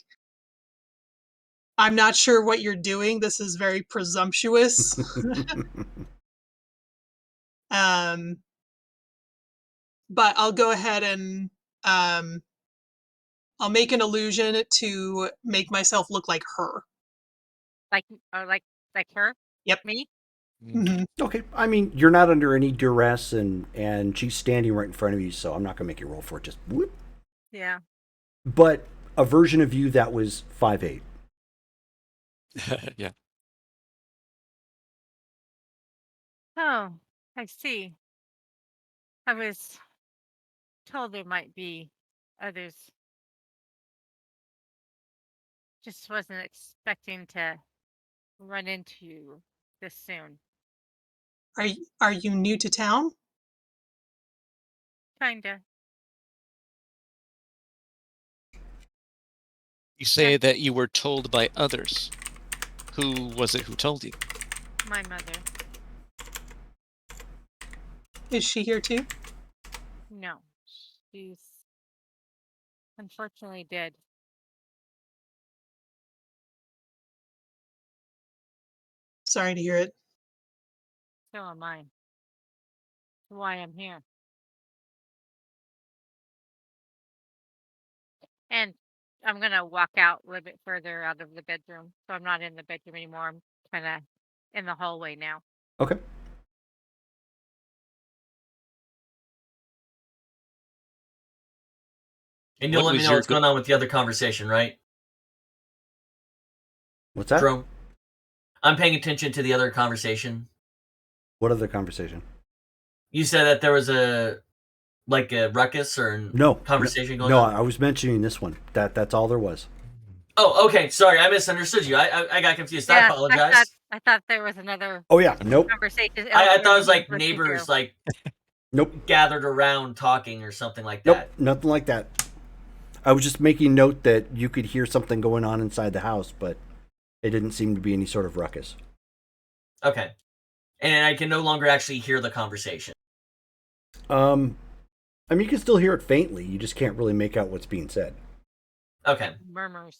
I'm not sure what you're doing. This is very presumptuous. But I'll go ahead and I'll make an illusion to make myself look like her. Like her? Yep. Me? Mhm. Okay, I mean, you're not under any duress, and she's standing right in front of you, so I'm not gonna make you roll for it. Just whoop. Yeah. But a version of you that was 5'8". Yeah. Oh, I see. I was told there might be others. Just wasn't expecting to run into you this soon. Are you new to town? Kinda. You say that you were told by others. Who was it who told you? My mother. Is she here too? No. She's unfortunately dead. Sorry to hear it. So am I. Why I'm here. And I'm gonna walk out a little bit further out of the bedroom. So I'm not in the bedroom anymore. I'm kinda in the hallway now. Okay. And you'll What let me was know your what's going on with the other conversation, right? What's that? Drone. I'm paying attention to the other conversation. What other conversation? You said that there was a ruckus or conversation going no, on. I was mentioning this one. That's all there was. Oh, okay. Sorry, I misunderstood you. I got confused. I apologize. I thought there was another. Oh yeah, nope. Conversation. I thought it was like listened to. neighbors like Nope. gathered around talking or something like Nope, that. nothing like that. I was just making note that you could hear something going on inside the house, but it didn't seem to be any sort of ruckus. Okay. And I can no longer actually hear the conversation. I mean, you can still hear it faintly. You just can't really make out what's being said. Okay. Murmurs.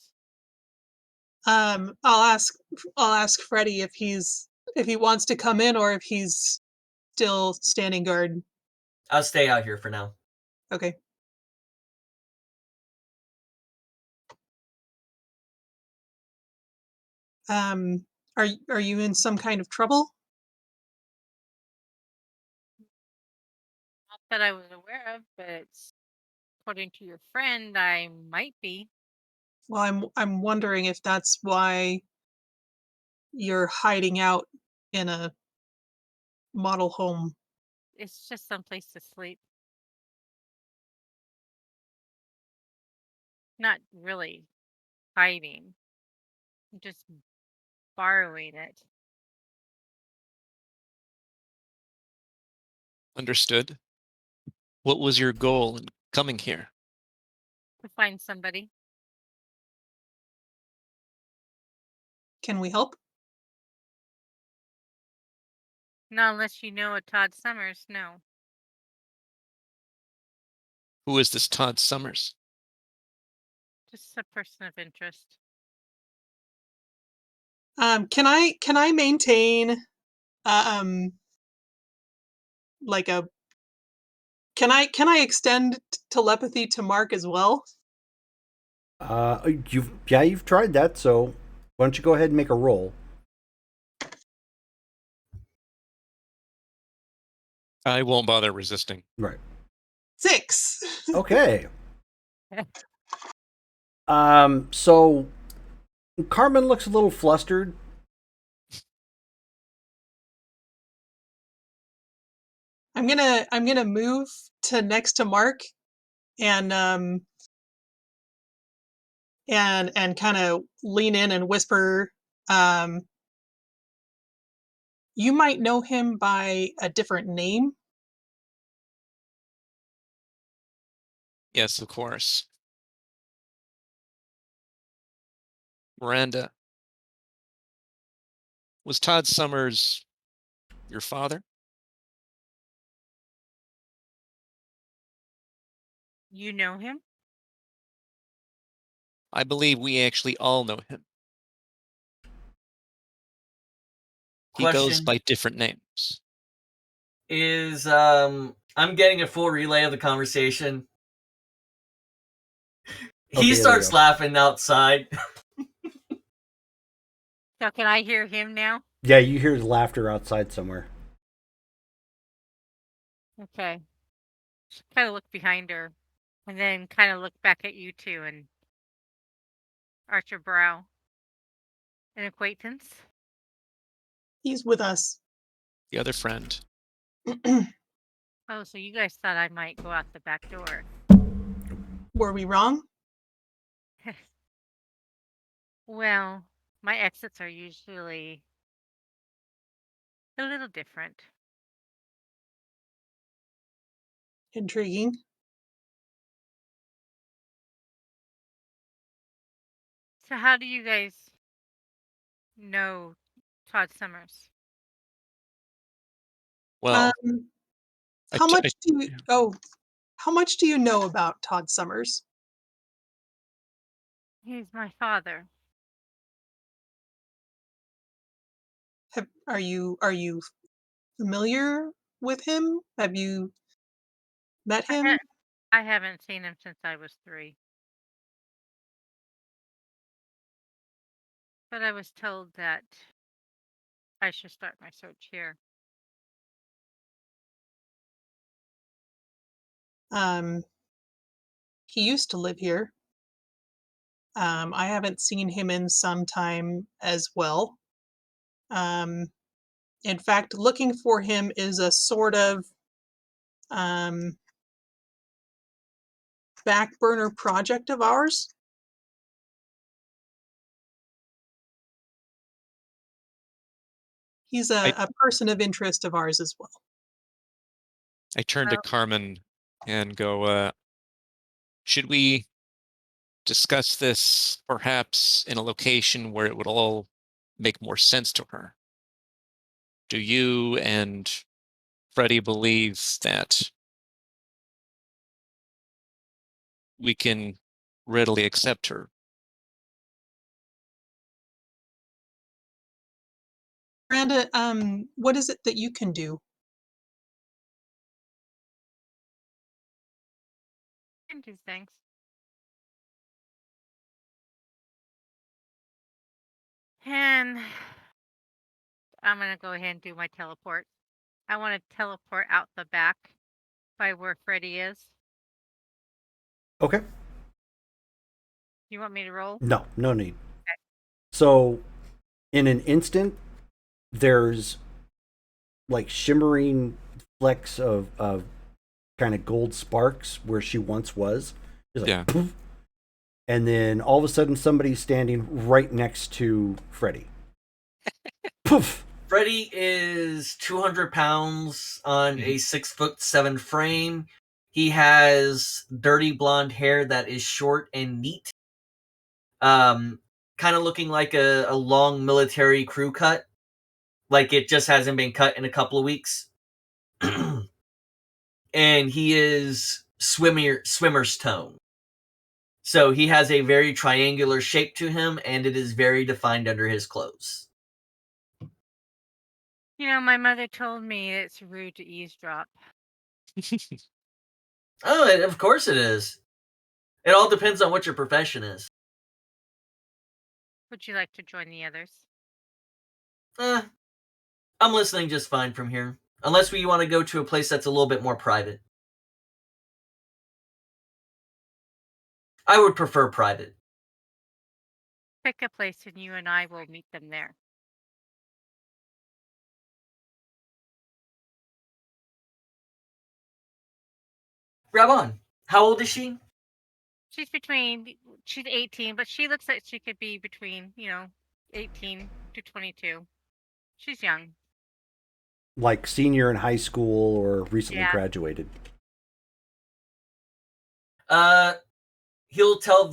I'll ask Freddy if he wants to come in or if he's still standing guard. I'll stay out here for now. Okay. Are you in some kind of trouble? Not that I was aware of, but according to your friend, I might be. Well, I'm wondering if that's why you're hiding out in a model home. It's just someplace to sleep. Not really hiding. I'm just borrowing it. Understood. What was your goal in coming here? To find somebody. Can we help? Not unless you know a Todd Summers, no. Who is this Todd Summers? Just a person of interest. Can I maintain like a can I extend telepathy to Mark as well? You've tried that, so why don't you go ahead and make a roll? I won't bother resisting. Right. 6. Okay. So Carmen looks a little flustered. I'm gonna move to next to Mark and kind of lean in and whisper, you might know him by a different name. Yes, of course. Miranda, was Todd Summers your father? You know him? I believe we actually all know him. He goes Question by different names. is I'm getting a full relay of the conversation. Okay, He there we starts go. laughing outside. So can I hear him now? Yeah, you hear laughter outside somewhere. Okay. Kind of look behind her and then kind of look back at you two and arch your brow. An acquaintance? He's with us. The other friend. Oh, so you guys thought I might go out the back door. Were we wrong? Well, my exits are usually a little different. Intriguing. So how do you guys know Todd Summers? Well, I How t- much do you how much do you know about Todd Summers? He's my father. Are you familiar with him? Have you met him? I haven't seen him since I was 3. But I was told that I should start my search here. He used to live here. I haven't seen him in some time as well. In fact, looking for him is a sort of back burner project of ours. He's a person of interest of ours as well. I turn to Oh. Carmen and go, should we discuss this perhaps in a location where it would all make more sense to her? Do you and Freddie believe that we can readily accept her? Miranda, what is it that you can do? Can do things. And I'm gonna go ahead and do my teleport. I want to teleport out the back by where Freddy is. Okay. You want me to roll? No, no need. Okay. So, in an instant, there's like shimmering flecks of kind of gold sparks where she once was. Just like, Yeah. poof. And then all of a sudden, somebody's standing right next to Freddy. Poof. Freddy is 200 pounds on a 6'7" frame. He has dirty blonde hair that is short and neat. Kind of looking like a long military crew cut. Like it just hasn't been cut in a couple of weeks. And he is swimmer's tone. So he has a very triangular shape to him, and it is very defined under his clothes. You know, my mother told me it's rude to eavesdrop. Oh, of course it is. It all depends on what your profession is. Would you like to join the others? I'm listening just fine from here. Unless we want to go to a place that's a little bit more private. I would prefer private. Pick a place and you and I will meet them there. Grab on. How old is she? She's 18, but she looks like she could be between, 18 to 22. She's young. Like senior in high school or recently Yeah. graduated. He'll tell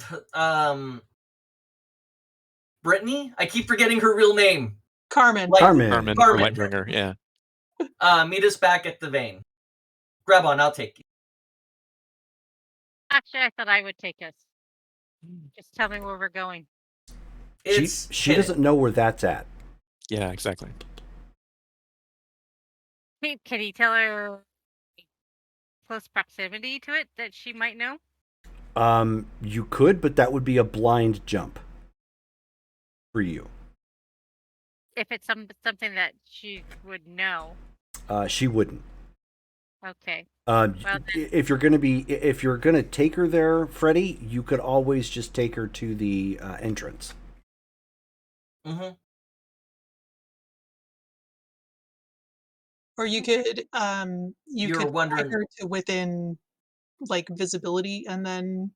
Brittany? I keep forgetting her real name. Carmen. Carmen. Carmen, Carmen. Lightbringer, yeah. Meet us back at the vein. Grab on, I'll take you. Actually, I thought I would take us. Just tell me where we're going. She hidden. doesn't know where that's at. Yeah, exactly. Hey, can you tell her close proximity to it that she might know? You could, but that would be a blind jump for you. If it's something that she would know. She wouldn't. Okay. If you're gonna take her there, Freddie, you could always just take her to the entrance. Mm-hmm. Or you could You're could wondering- take her to within like visibility and then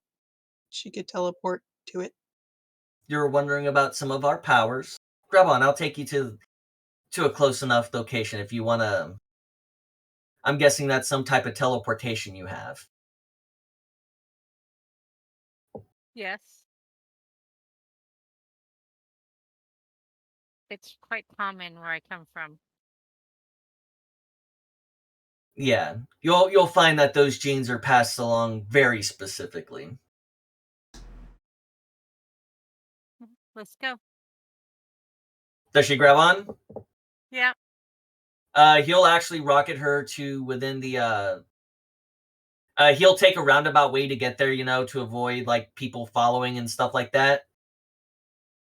she could teleport to it. You're wondering about some of our powers. Grab on, I'll take you to a close enough location if you want to. I'm guessing that's some type of teleportation you have. Yes. It's quite common where I come from. Yeah, you'll find that those genes are passed along very specifically. Let's go. Does she grab on? Yeah. He'll actually rocket her to within the. He'll take a roundabout way to get there, to avoid like people following and stuff like that.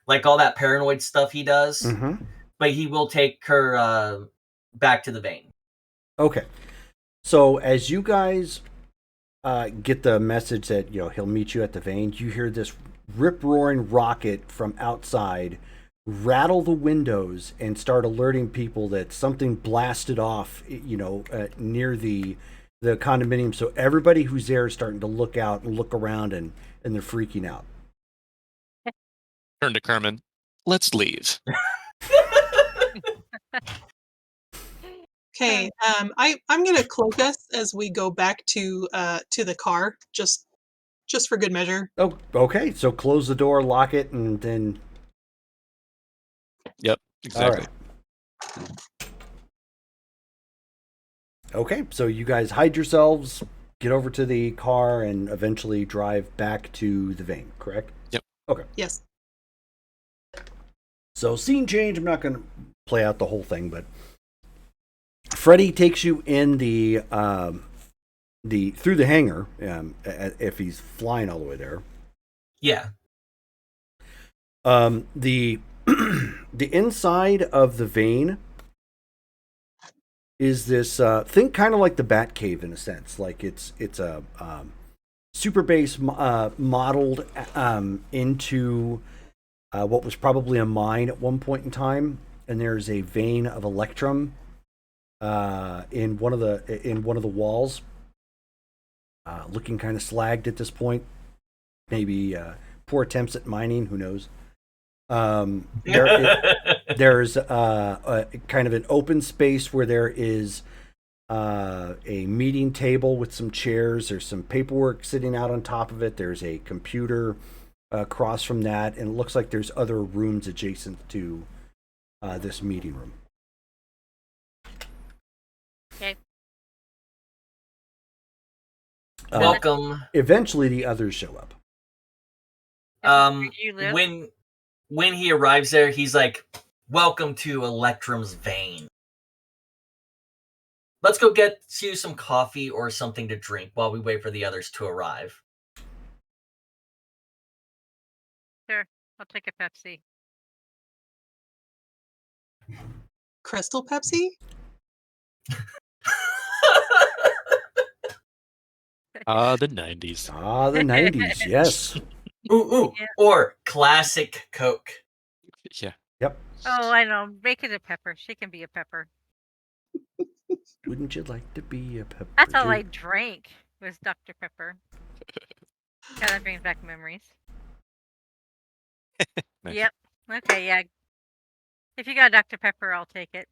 Like all that paranoid stuff he does. Mm-hmm. But he will take her back to the vein. Okay. So as you guys get the message that he'll meet you at the vein, you hear this rip-roaring rocket from outside rattle the windows and start alerting people that something blasted off, near the the condominium. So everybody who's there is starting to look out and look around, and they're freaking out. Turn to Carmen. Let's leave. Okay, I'm gonna cloak us as we go back to the car, just for good measure. Oh, okay. So close the door, lock it, and then. Yep, exactly. All right. Okay, so you guys hide yourselves, get over to the car, and eventually drive back to the vein, correct? Yep. Okay. Yes. So scene change. I'm not going to play out the whole thing, but Freddy takes you in the through the hangar, if he's flying all the way there. Yeah. The the inside of the vein is this think kind of like the Batcave in a sense. Like it's a super base modeled into what was probably a mine at one point in time, and there's a vein of electrum in one of the walls, looking kind of slagged at this point. Maybe poor attempts at mining. Who knows? There's a kind of an open space where there is a meeting table with some chairs. There's some paperwork sitting out on top of it. There's a computer across from that, and it looks like there's other rooms adjacent to this meeting room. Okay. Welcome. Eventually, the others show up. Where you live? When he arrives there, he's like, "Welcome to Electrum's vein. Let's go get you some coffee or something to drink while we wait for the others to arrive." Sure, I'll take a Pepsi. Crystal Pepsi? The 90s. The 90s, yes. Ooh, Yeah. or classic Coke. Yeah. Yep. Oh, I know. Make it a pepper. She can be a pepper. Wouldn't you like to be a pepper? That's all too? I drank was Dr. Pepper. Yeah, that brings back memories. Nice. Yep. Okay, yeah. If you got Dr. Pepper, I'll take it.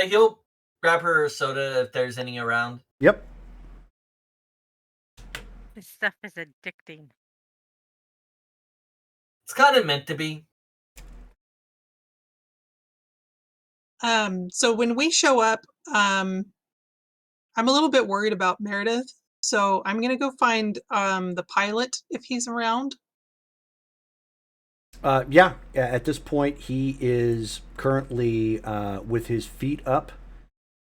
He'll grab her soda if there's any around. Yep. This stuff is addicting. It's kind of meant to be. So when we show up, I'm a little bit worried about Meredith. So I'm gonna go find the pilot if he's around. Yeah. At this point, he is currently with his feet up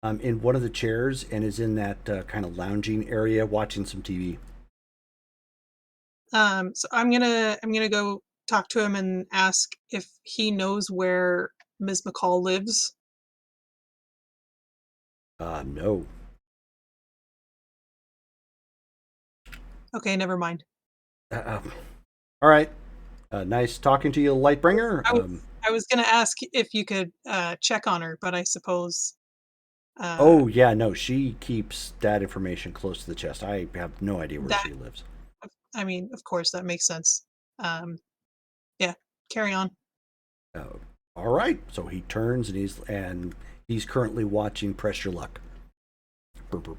in one of the chairs and is in that kind of lounging area watching some TV. So I'm gonna go talk to him and ask if he knows where Ms. McCall lives. No. Okay, never mind. All right. Nice talking to you, Lightbringer. I was gonna ask if you could check on her, but I suppose. Oh yeah, no, she keeps that information close to the chest. I have no idea where she lives. I mean, of course, that makes sense. Yeah, carry on. All right. So he turns and he's currently watching Press Your Luck. No whammies,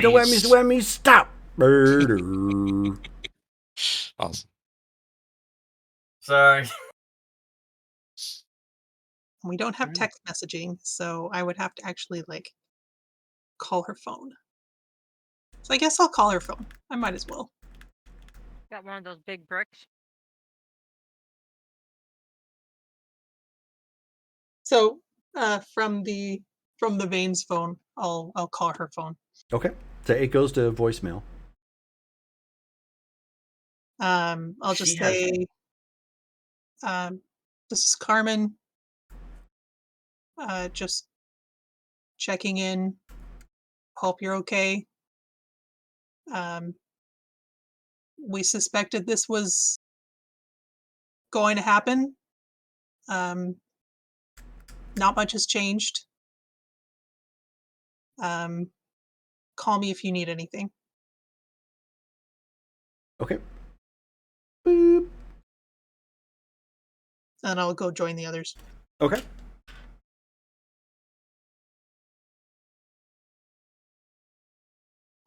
no whammies, no whammies. Stop. Murder. Awesome. Sorry. We don't have text messaging, so I would have to actually call her phone. So I guess I'll call her phone. I might as well. Got one of those big bricks. So from the Vane's phone, I'll call her phone. Okay. So it goes to voicemail. I'll just say, this is Carmen. Just checking in. Hope you're okay. We suspected this was going to happen. Not much has changed. Call me if you need anything. Okay. Boop. And I'll go join the others. Okay.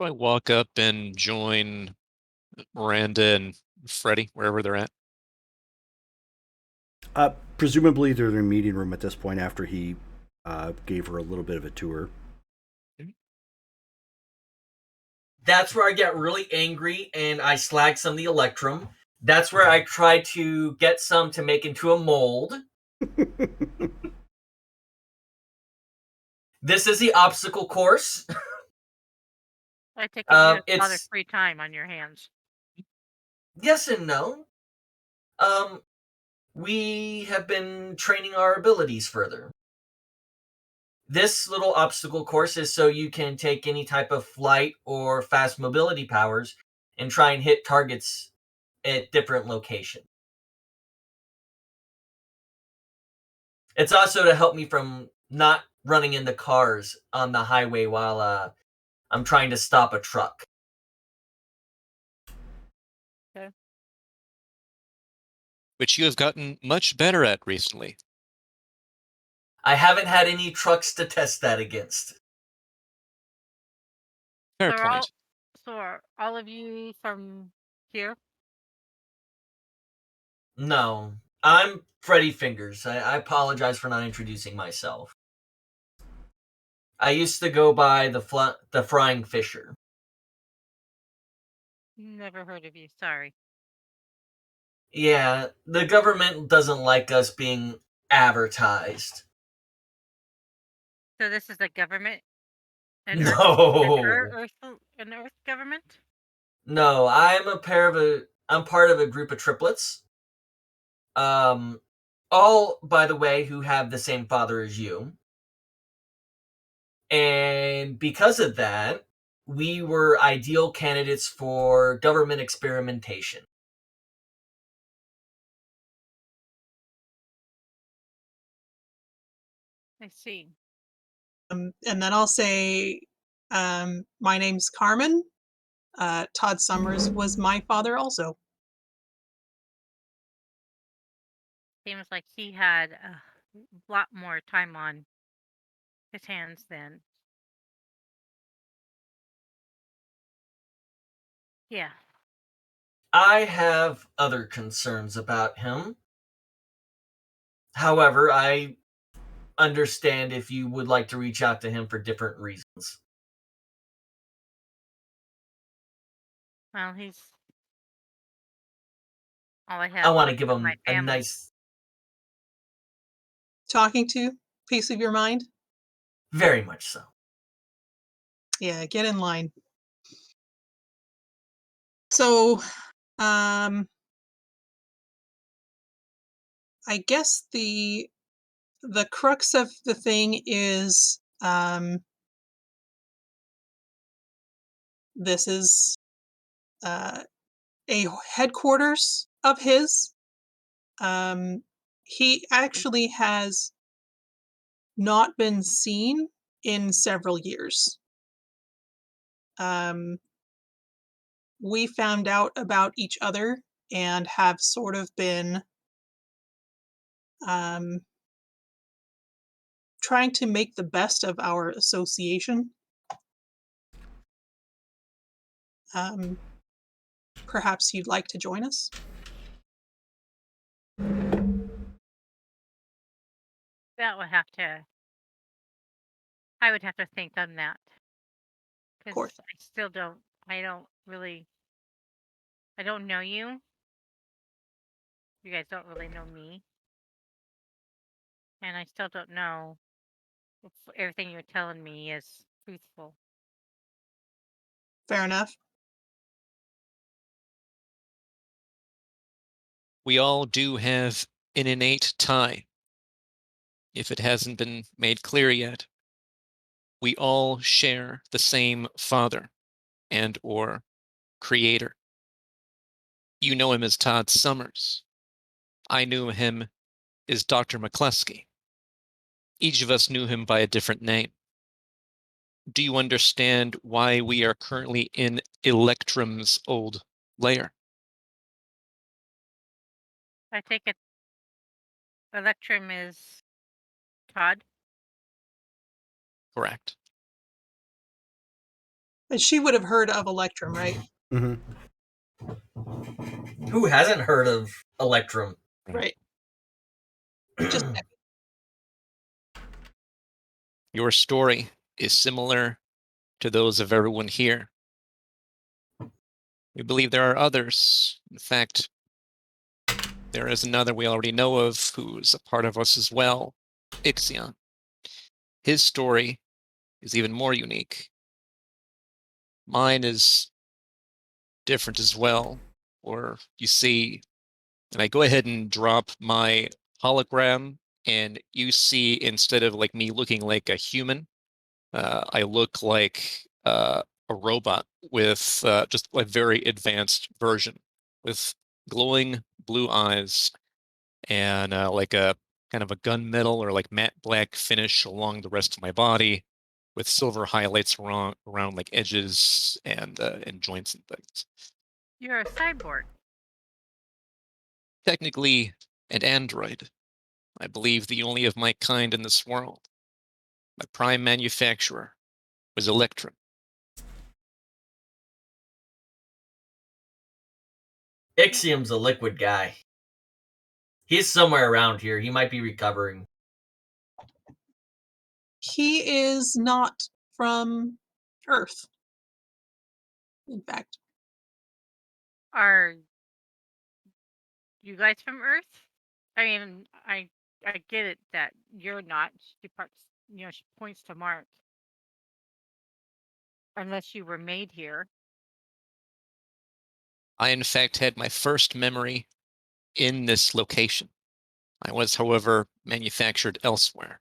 I walk up and join Miranda and Freddy, wherever they're at. Presumably they're in the meeting room at this point after he gave her a little bit of a tour. That's where I get really angry and I slag some of the Electrum. That's where I try to get some to make into a mold. This is the obstacle course. I take it you have a lot of It's free time on your hands. yes and no. We have been training our abilities further. This little obstacle course is so you can take any type of flight or fast mobility powers and try and hit targets at different locations. It's also to help me from not running into cars on the highway while I'm trying to stop a truck. Okay. Which you have gotten much better at recently. I haven't had any trucks to test that against. Fair So point. are all of you from here? No, I'm Freddy Fingers. I apologize for not introducing myself. I used to go by the Frying Fisher. Never heard of you. Sorry. Yeah, the government doesn't like us being advertised. So this is a government? An No. Earth government? No, I'm part of a group of triplets. All, by the way, who have the same father as you. And because of that, we were ideal candidates for government experimentation. I see. And then I'll say, my name's Carmen. Todd Summers was my father also. Seems like he had a lot more time on his hands then. Yeah. I have other concerns about him. However, I understand if you would like to reach out to him for different reasons. Well, he's all I I have want to left give of my him a family. nice, Talking to, piece of your mind? very much so. Yeah, get in line. So, I guess the crux of the thing is, this is a headquarters of his. He actually has not been seen in several years. We found out about each other and have sort of been trying to make the best of our association. Perhaps you'd like to join us? That would have to I would have to think on that. Of Because course. I don't really I don't know you. You guys don't really know me. And I still don't know if everything you're telling me is truthful. Fair enough. We all do have an innate tie. If it hasn't been made clear yet, we all share the same father and or creator. You know him as Todd Summers. I knew him as Dr. McCluskey. Each of us knew him by a different name. Do you understand why we are currently in Electrum's old lair? I take it Electrum is Todd. Correct. And she would have heard of Electrum, right? Mm-hmm. Who hasn't heard of Electrum? Right. Just Your story is similar to those of everyone here. We believe there are others. In fact, there is another we already know of who's a part of us as well, Ixion. His story is even more unique. Mine is different as well. Or you see, and I go ahead and drop my hologram, and you see, instead of like me looking like a human, I look like a robot with just a very advanced version with glowing blue eyes and like a kind of a gunmetal or like matte black finish along the rest of my body with silver highlights around like edges and joints and things. You're a cyborg. Technically an android. I believe the only of my kind in this world. My prime manufacturer was Electrum. Ixiom's a liquid guy. He's somewhere around here. He might be recovering. he is not from Earth. In fact, Are you guys from Earth? I mean, I get it that you're not. She points to Mark. Unless you were made here. I, in fact, had my first memory in this location. I was, however, manufactured elsewhere.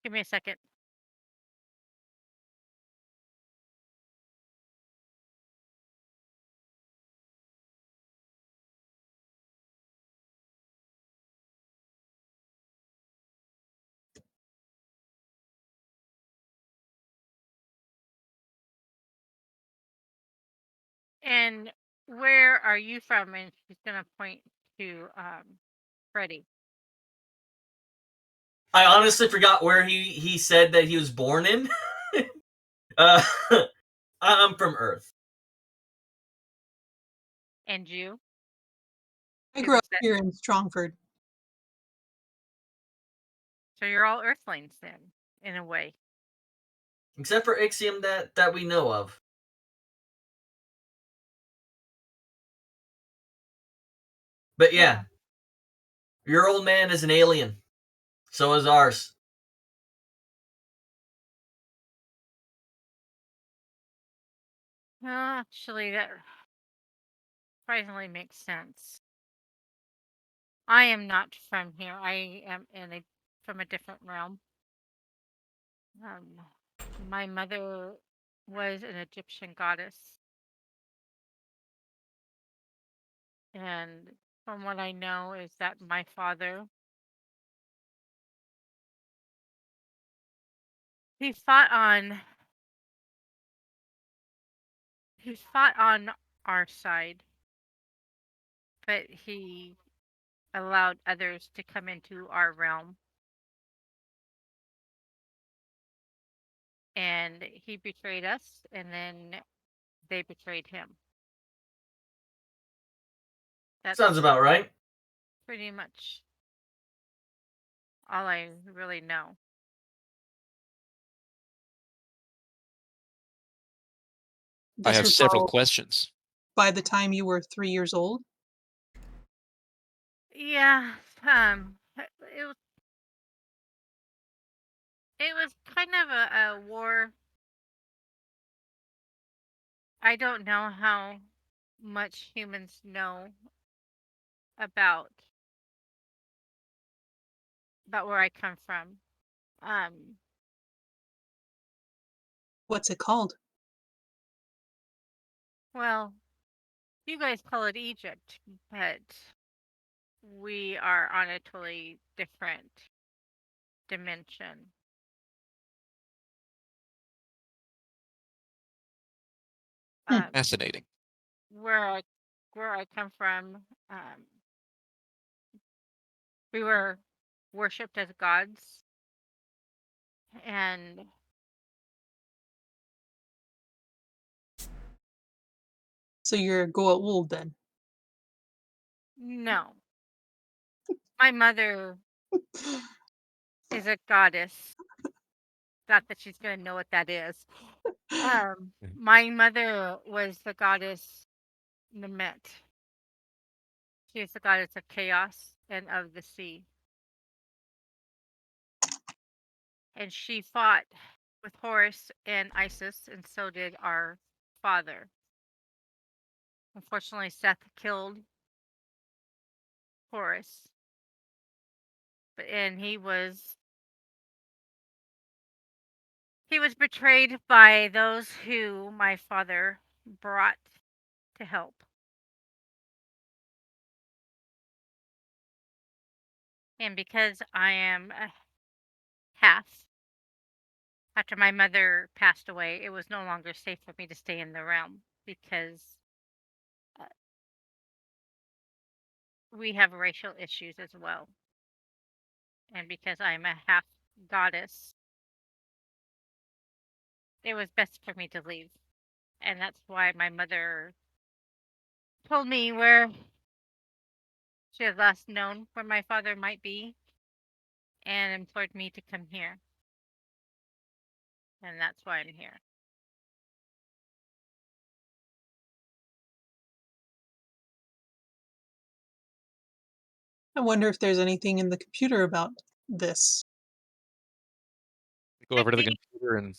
Give me a second. And where are you from? And she's gonna point to Freddie. I honestly forgot where he said that he was born in. uh, I'm from Earth. And you? I She grew up looks at here in Strongford. So you're all Earthlings then, in a way. Except for Ixiom that we know of. But yeah, your old man is an alien. So is ours. Well, actually, that surprisingly makes sense. I am not from here. I am from a different realm. My mother was an Egyptian goddess, and from what I know is that my father he fought on he fought on our side, but he allowed others to come into our realm, and he betrayed us, and then they betrayed him. That's Sounds about right. pretty much all I really know. I This have was several all questions. by the time you were 3 years old. Yeah, it was kind of a war. I don't know how much humans know about where I come from. Um, What's it called? well, you guys call it Egypt, but we are on a totally different dimension. Fascinating. Where I come from, we were worshipped as gods, and So you're a Goa'uld then. no, my mother is a goddess. Not that she's gonna know what that is. My mother was the goddess Nemet. She is the goddess of chaos and of the sea. And she fought with Horus and Isis, and so did our father. Unfortunately, Seth killed Horus, and he was betrayed by those who my father brought to help. And because I am a half, after my mother passed away, it was no longer safe for me to stay in the realm because uh, we have racial issues as well. And because I'm a half goddess, it was best for me to leave. And that's why my mother told me where she had last known where my father might be and implored me to come here. And that's why I'm here. I wonder if there's anything in the computer about this. Go I over to the think computer and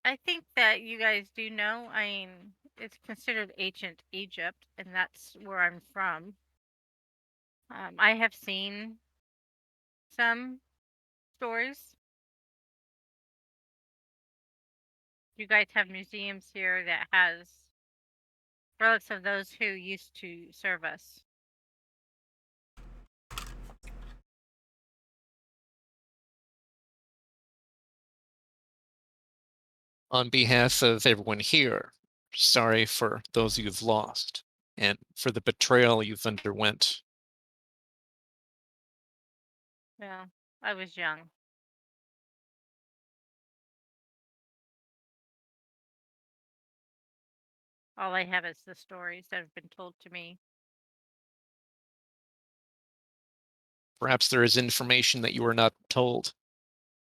I think that you guys do know. I mean, it's considered ancient Egypt, and that's where I'm from. I have seen some stories. You guys have museums here that has relics of those who used to serve us. on behalf of everyone here, sorry for those you've lost and for the betrayal you've underwent. Yeah, I was young. All I have is the stories that have been told to me. Perhaps there is information that you are not told.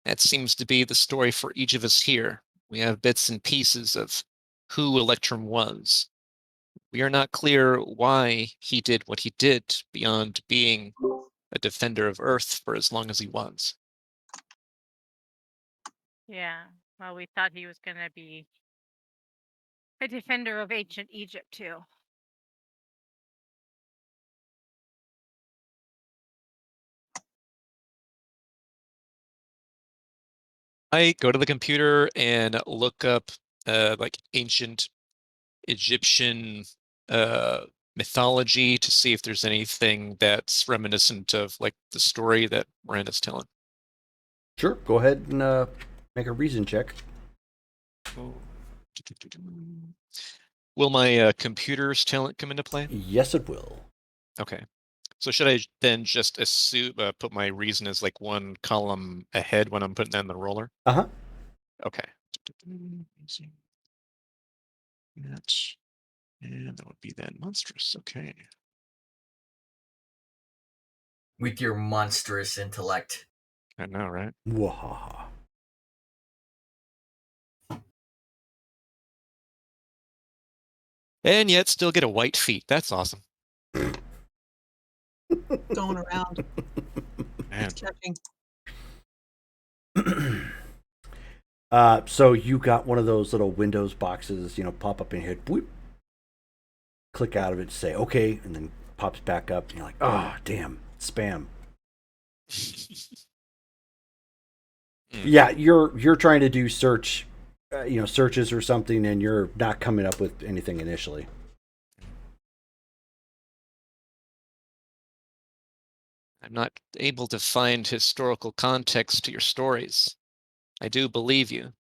That seems to be the story for each of us here. We have bits and pieces of who Electrum was. We are not clear why he did what he did beyond being a defender of Earth for as long as he was. Yeah, well, we thought he was going to be a defender of ancient Egypt, too. I go to the computer and look up like ancient Egyptian mythology to see if there's anything that's reminiscent of like the story that Miranda's telling. Sure, go ahead and make a reason check. Will my computer's talent come into play? Yes, it will. Okay. So should I then just assume put my reason as like one column ahead when I'm putting that in the roller? Uh-huh. Okay. That's and that would be that monstrous. Okay. With your monstrous intellect. I know, right? Wahaha. And yet still get a white feet. That's awesome. Going around. Man. Checking. So you got one of those little Windows boxes, pop up in your head. Whoop, click out of it, say okay, and then pops back up, and you're like, oh, damn, spam. Yeah, you're trying to do searches or something, and you're not coming up with anything initially. I'm not able to find historical context to your stories. I do believe you.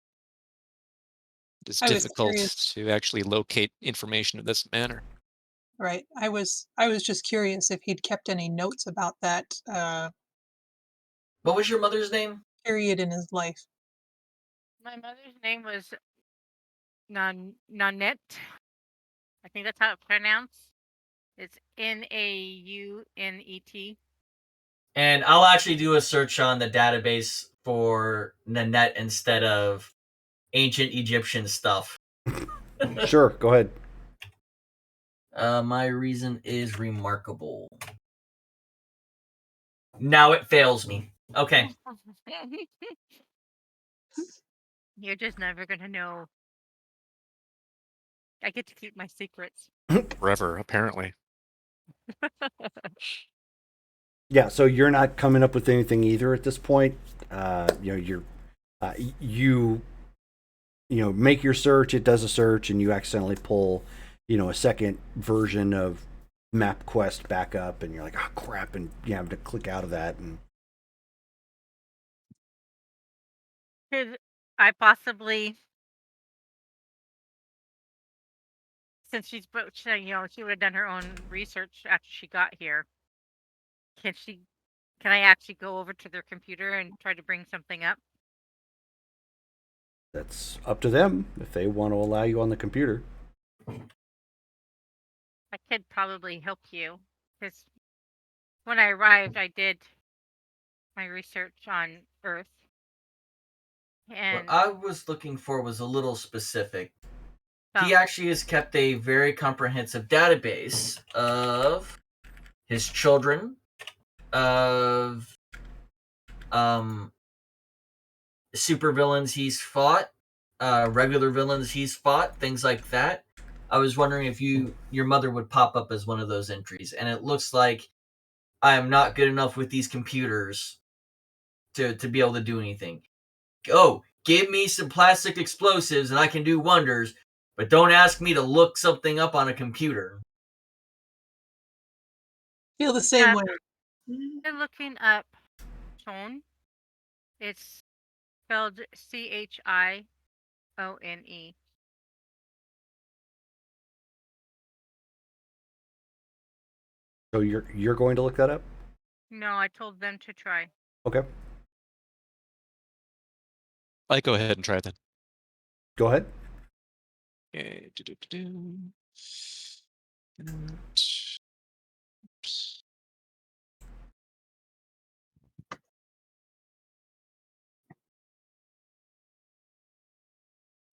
It is I was difficult curious. to actually locate information of this manner. Right. I was just curious if he'd kept any notes about that What was your mother's name? period in his life. My mother's name was Nanette. I think that's how it's pronounced. It's Naunet. And I'll actually do a search on the database for Nanette instead of ancient Egyptian stuff. Sure, go ahead. My reason is remarkable. Now it fails me. Okay. You're just never gonna know. I get to keep my secrets. Forever, apparently. Yeah, so you're not coming up with anything either at this point. You're you make your search. It does a search, and you accidentally pull a second version of MapQuest back up, and you're like, oh crap, and you have to click out of that. And Could I possibly, since she's she would have done her own research after she got here. Can I actually go over to their computer and try to bring something up? that's up to them if they want to allow you on the computer. I could probably help you because when I arrived, I did my research on Earth. What And I was looking for was a little specific. He some- actually has kept a very comprehensive database of his children, of supervillains he's fought, regular villains he's fought, things like that. I was wondering if your mother would pop up as one of those entries, and it looks like I am not good enough with these computers to be able to do anything. Oh, give me some plastic explosives and I can do wonders, but don't ask me to look something up on a computer. Feel the same Yeah. way. been looking up Chone. It's spelled Chione. So you're going to look that up? No, I told them to try. Okay, I go ahead and try it then. go ahead. Okay. Oops.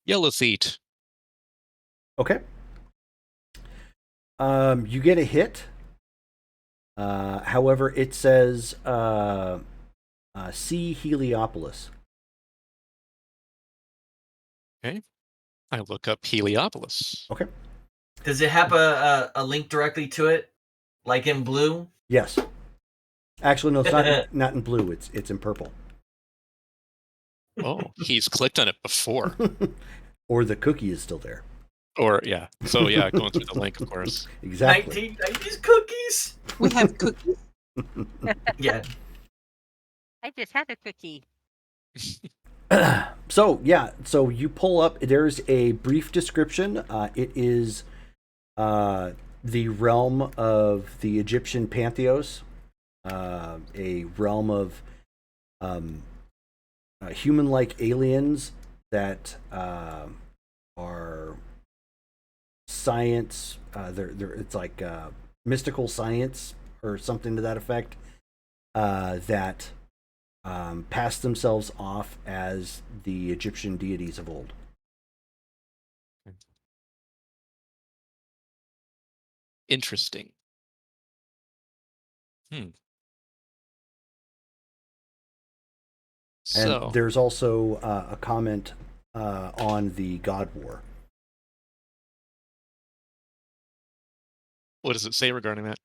Yellow feet. Okay. You get a hit. However, it says C. Heliopolis. Okay. I look up Heliopolis. Okay. Does it have a link directly to it, like in blue? Yes. Actually, no, it's not in blue. It's in purple. Oh, he's clicked on it before. Or the cookie is still there. Or, yeah. So, yeah, going through the link, of course. Exactly. 1990s cookies. We have cookies. Yeah. I just had a cookie. So you pull up. There's a brief description. It is the realm of the Egyptian pantheos, a realm of human-like aliens that are science. It's like mystical science or something to that effect. That pass themselves off as the Egyptian deities of old. Interesting. And So, there's also a comment on the God War. what does it say regarding that?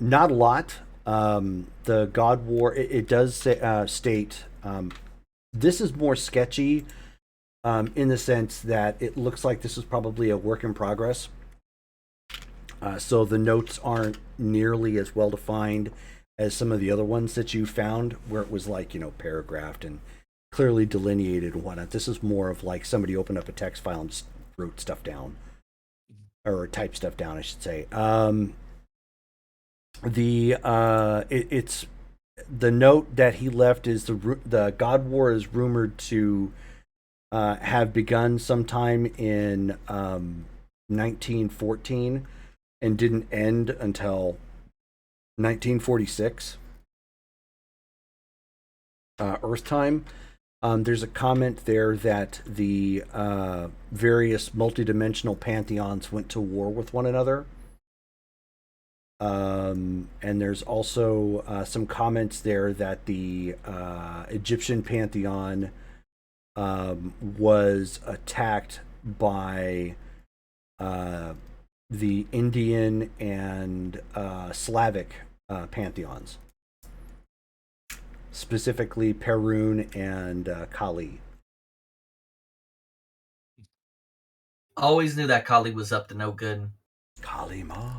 Not a lot. The God War, it does say, state this is more sketchy in the sense that it looks like this is probably a work in progress. So the notes aren't nearly as well defined as some of the other ones that you found, where it was like, paragraphed and clearly delineated and whatnot. This is more of like somebody opened up a text file and just wrote stuff down, or typed stuff down, I should say. It's the note that he left is the God War is rumored to have begun sometime in 1914 and didn't end until 1946 Earth time. There's a comment there that the various multidimensional pantheons went to war with one another. And there's also some comments there that the Egyptian pantheon was attacked by the Indian and Slavic pantheons, specifically Perun and Kali. Always knew that Kali was up to no good. Kali Ma.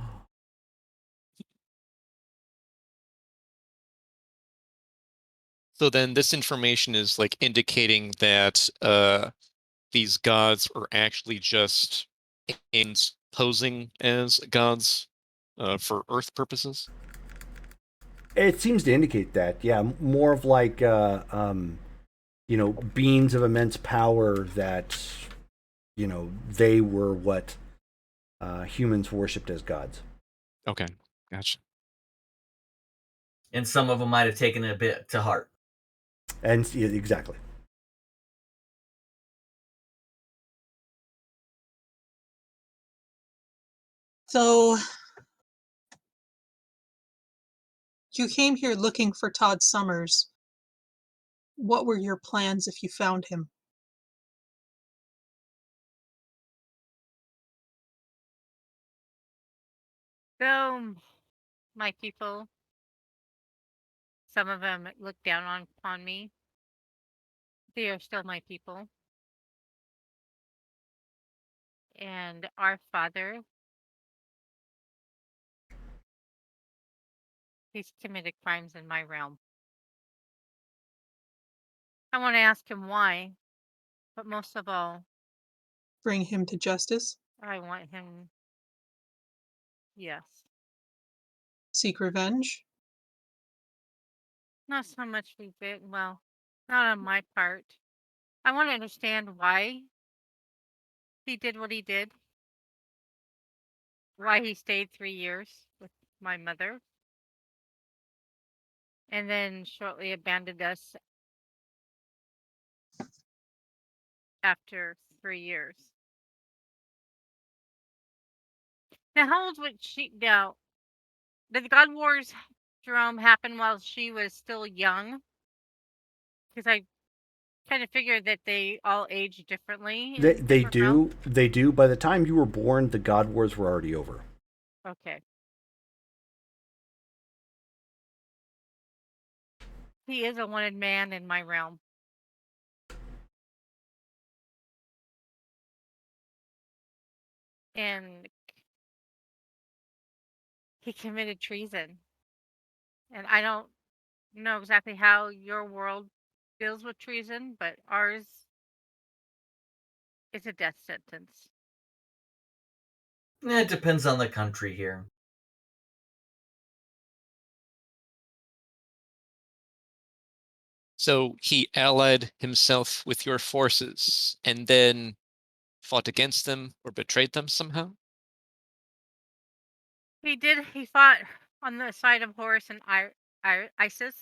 So then this information is like indicating that these gods are actually just aliens posing as gods for Earth purposes. It seems to indicate that, yeah, more of like beings of immense power that they were what humans worshipped as gods. Okay, gotcha. And some of them might have taken it a bit to heart. And yeah, exactly. So you came here looking for Todd Summers. What were your plans if you found him? So, my people, some of them look down upon me. They are still my people. And our father, he's committed crimes in my realm. I want to ask him why, but most of all, Bring him to justice? I want him, yes, Seek revenge? not so much well, not on my part. I want to understand why he did what he did, why he stayed 3 years with my mother, and then shortly abandoned us after 3 years. Now, how old was she? Now, did the God Wars, Jerome, happen while she was still young? Because I kind of figured that they all age differently They, in they different realms. do. They do. By the time you were born, the God Wars were already over. Okay. He is a wanted man in my realm. And he committed treason. And I don't know exactly how your world deals with treason, but ours is a death sentence. It depends on the country here. So he allied himself with your forces and then fought against them or betrayed them somehow? He fought on the side of Horus and Isis.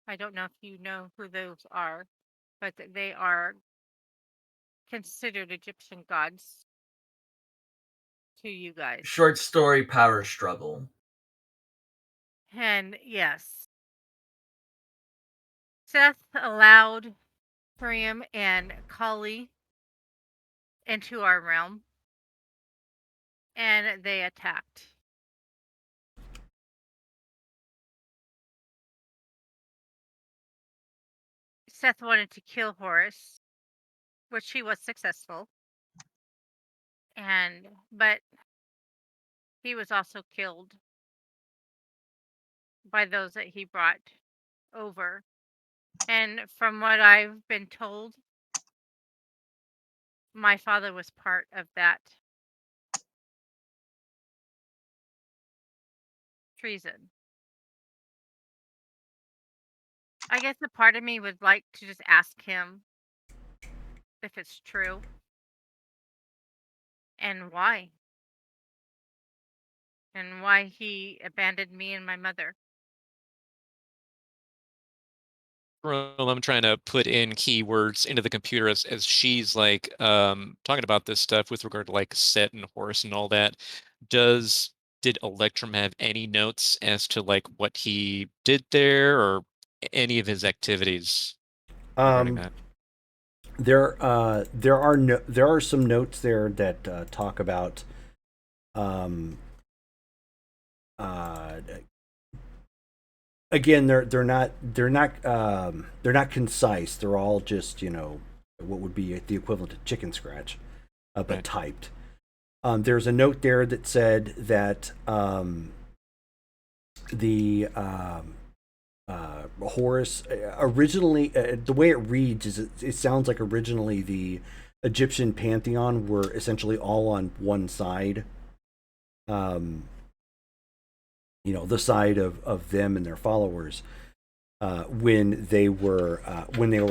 I don't know if you know who those are, but they are considered Egyptian gods to you guys. Short story power struggle. And yes, Seth allowed Priam and Kali into our realm, and they attacked. Seth wanted to kill Horus, which he was successful, but he was also killed by those that he brought over. And from what I've been told, my father was part of that treason. I guess a part of me would like to just ask him if it's true and why. And why he abandoned me and my mother. I'm trying to put in keywords into the computer as she's like talking about this stuff with regard to like Set and Horse and all that. Does did Electrum have any notes as to like what he did there or any of his activities regarding Um, that? there are some notes there that talk about um, uh, again they're not concise. They're all just what would be the equivalent of chicken scratch, but Right. typed. There's a note there that said that the Horus originally, the way it reads is it sounds like originally the Egyptian pantheon were essentially all on one side. Um, the side of them and their followers when they were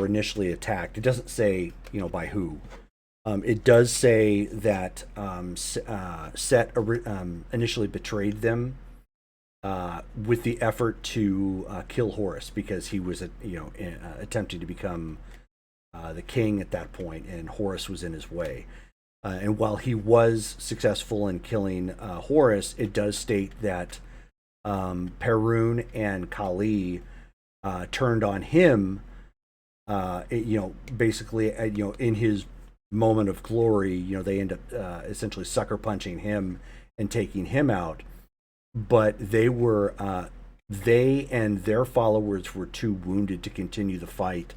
initially attacked. It doesn't say by who. It does say that Set initially betrayed them with the effort to kill Horus because he was attempting to become the king at that point, and Horus was in his way. And while he was successful in killing Horus, it does state that Perun and Kali turned on him. Basically, in his moment of glory, they end up essentially sucker punching him and taking him out. But they and their followers were too wounded to continue the fight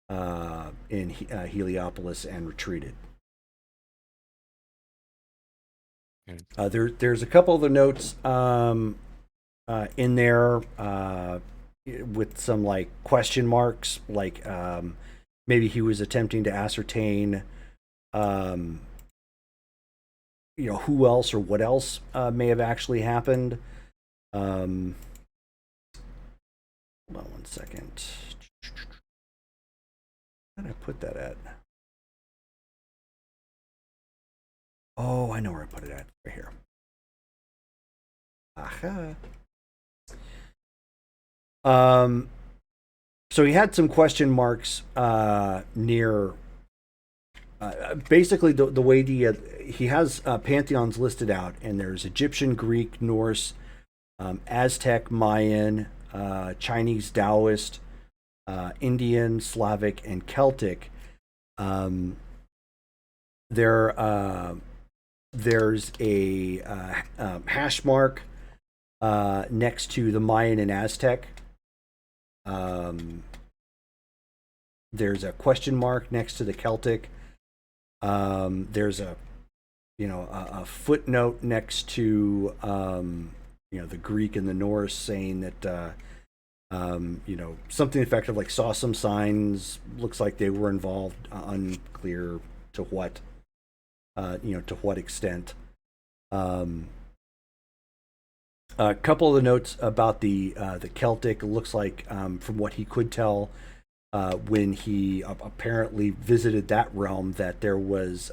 in Heliopolis and retreated. There's a couple of the notes in there with some like question marks, like maybe he was attempting to ascertain who else or what else may have actually happened. Hold on one second. Where did I put that at? Oh, I know where I put it at. Right here. Aha. So he had some question marks near. Basically, the way he has pantheons listed out, and there's Egyptian, Greek, Norse, Aztec, Mayan, Chinese, Taoist, Indian, Slavic, and Celtic. There's a hash mark next to the Mayan and Aztec. There's a question mark next to the Celtic. There's a footnote next to the Greek and the Norse saying that something effective like saw some signs, looks like they were involved, unclear to what to what extent. A couple of the notes about the Celtic, looks like from what he could tell when he apparently visited that realm, that there was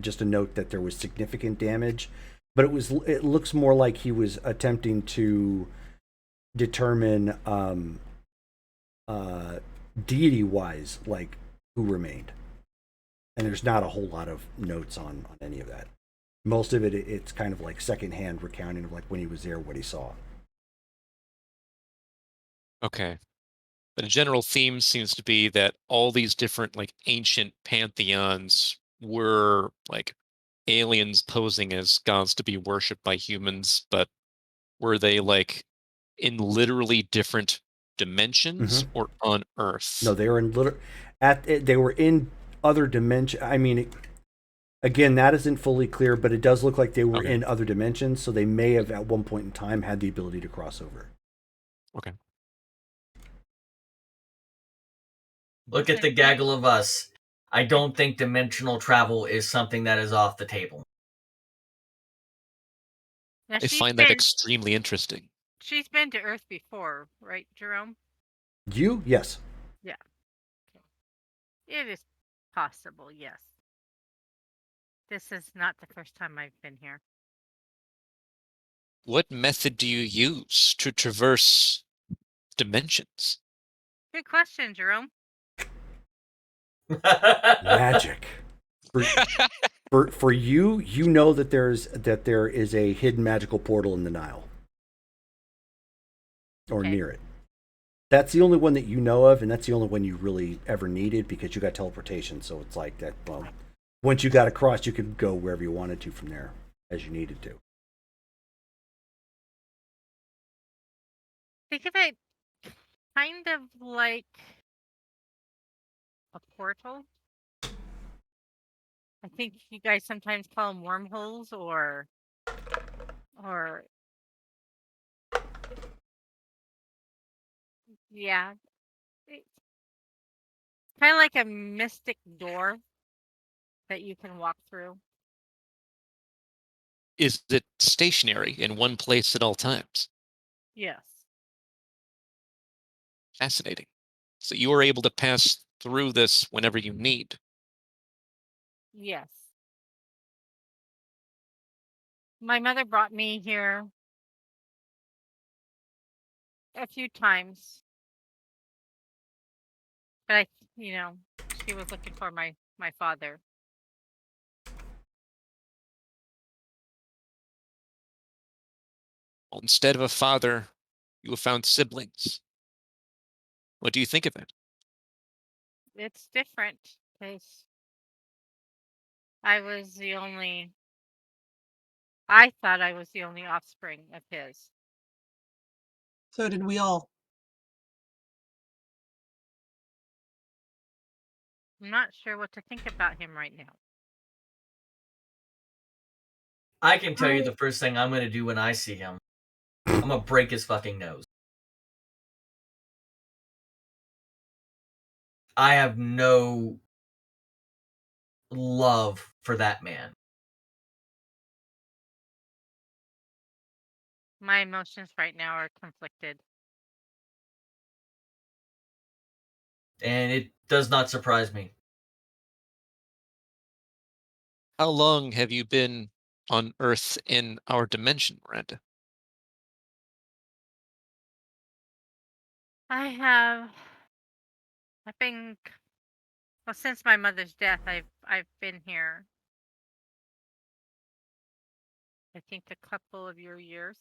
just a note that there was significant damage, but it looks more like he was attempting to determine deity wise like who remained, and there's not a whole lot of notes on any of that. Most of it's kind of like secondhand recounting of like when he was there, what he saw. Okay. The general theme seems to be that all these different like ancient pantheons were like aliens posing as gods to be worshipped by humans, but were they like in literally different dimensions or on Earth? No, they were they were in other dimensions. I mean, again, that isn't fully clear, but it does look like they were in other dimensions, so they may have at one point in time had the ability to cross over. Okay. Look at the gaggle of us. I don't think dimensional travel is something that is off the table. Now I find that extremely interesting. she's been to Earth before, right, Jerome? You? Yes. Yeah. Okay. It is possible, yes. This is not the first time I've been here. What method do you use to traverse dimensions? Good question, Jerome. Magic. For you, you know that there is a hidden magical portal in the Nile. Or Okay. near it. That's the only one that you know of, and that's the only one you really ever needed because you got teleportation. So it's like that. Well, once you got across, you could go wherever you wanted to from there, as you needed to. Think of it kind of like a portal. I think you guys sometimes call them wormholes or yeah. It's kind of like a mystic door that you can walk through. Is it stationary in one place at all times? Yes. Fascinating. So you are able to pass through this whenever you need. Yes. My mother brought me here a few times. But she was looking for my father. Well, instead of a father, you have found siblings. What do you think of it? It's different because I thought I was the only offspring of his. So did we all. I'm not sure what to think about him right now. I can tell you the first thing I'm going to do when I see him. I'm going to break his fucking nose. I have no love for that man. My emotions right now are conflicted. And it does not surprise me. How long have you been on Earth in our dimension, Miranda? I've been since my mother's death. I've been here. I think a couple of your years.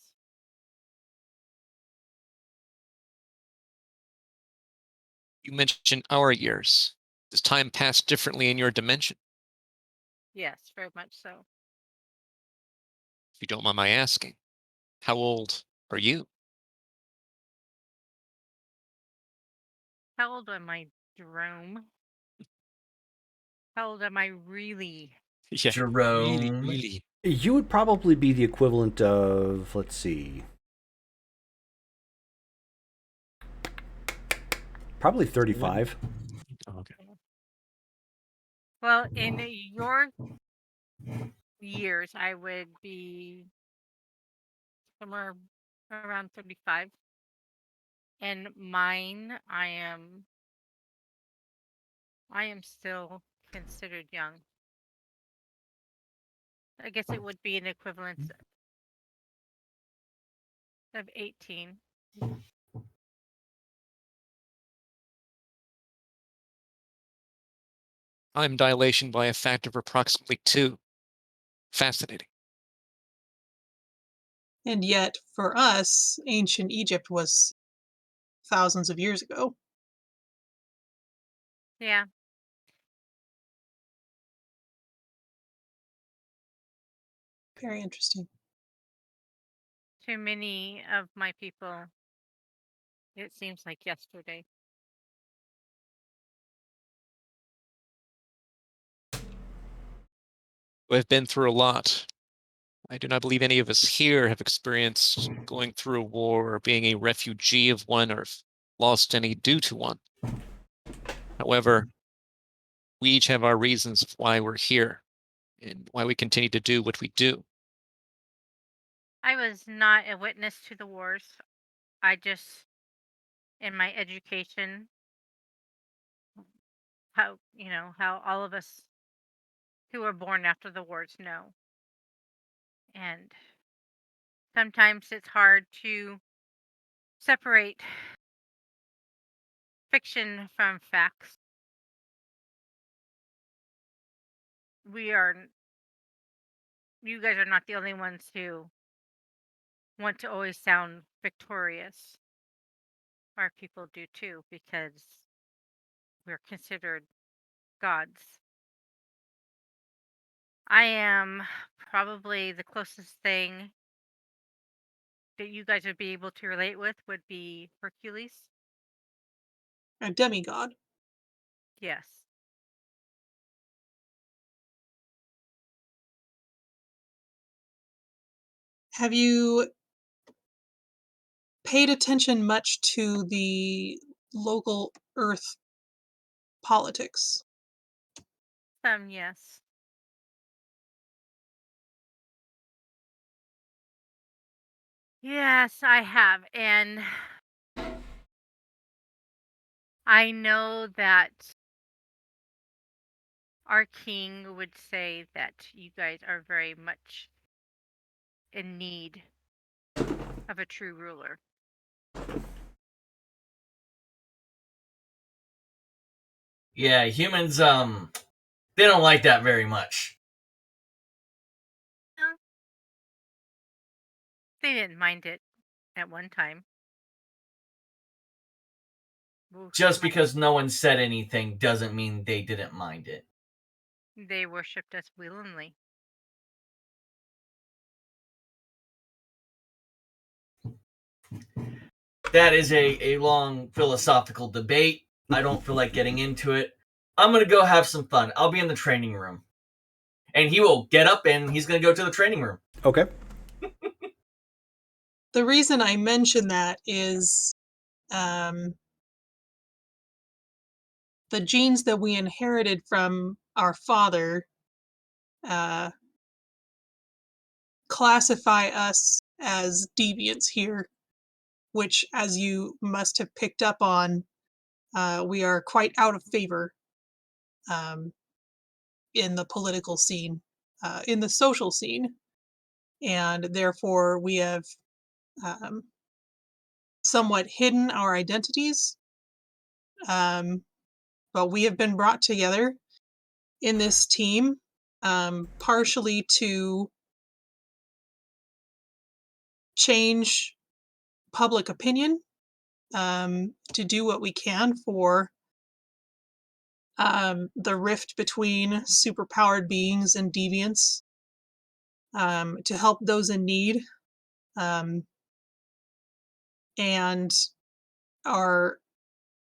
You mentioned our years. Does time pass differently in your dimension? Yes, very much so. If you don't mind my asking, how old are you? How old am I, Jerome? How old am I really? Yeah, Jerome. really. You would probably be the equivalent of, let's see, probably 35. Oh, okay. Well, in your years, I would be somewhere around 35. And mine, I am still considered young. I guess it would be an equivalent of 18. Time dilation by a factor of approximately 2. Fascinating. And yet, for us, ancient Egypt was thousands of years ago. Yeah. Very interesting. To many of my people, it seems like yesterday. I've been through a lot. I do not believe any of us here have experienced going through a war or being a refugee of one or have lost any due to one. However, we each have our reasons why we're here and why we continue to do what we do. I was not a witness to the wars. I just, in my education, how all of us who were born after the wars know. And sometimes it's hard to separate fiction from facts. We are, you guys are not the only ones who want to always sound victorious. Our people do too, because we're considered gods. I am probably the closest thing that you guys would be able to relate with would be Hercules. A demigod. Yes. Have you paid attention much to the local Earth politics? Yes. Yes, I have. And I know that our king would say that you guys are very much in need of a true ruler. Yeah, humans, they don't like that very much. No, they didn't mind it at one time. Just because no one said anything doesn't mean they didn't mind it. They worshipped us willingly. That is a long philosophical debate. I don't feel like getting into it. I'm going to go have some fun. I'll be in the training room. And he will get up and he's going to go to the training room. Okay. The reason I mention that is the genes that we inherited from our father classify us as deviants here, which, as you must have picked up on, we are quite out of favor in the political scene, in the social scene, and therefore we have somewhat hidden our identities. But we have been brought together in this team, partially to change public opinion, to do what we can for the rift between superpowered beings and deviants, to help those in need, and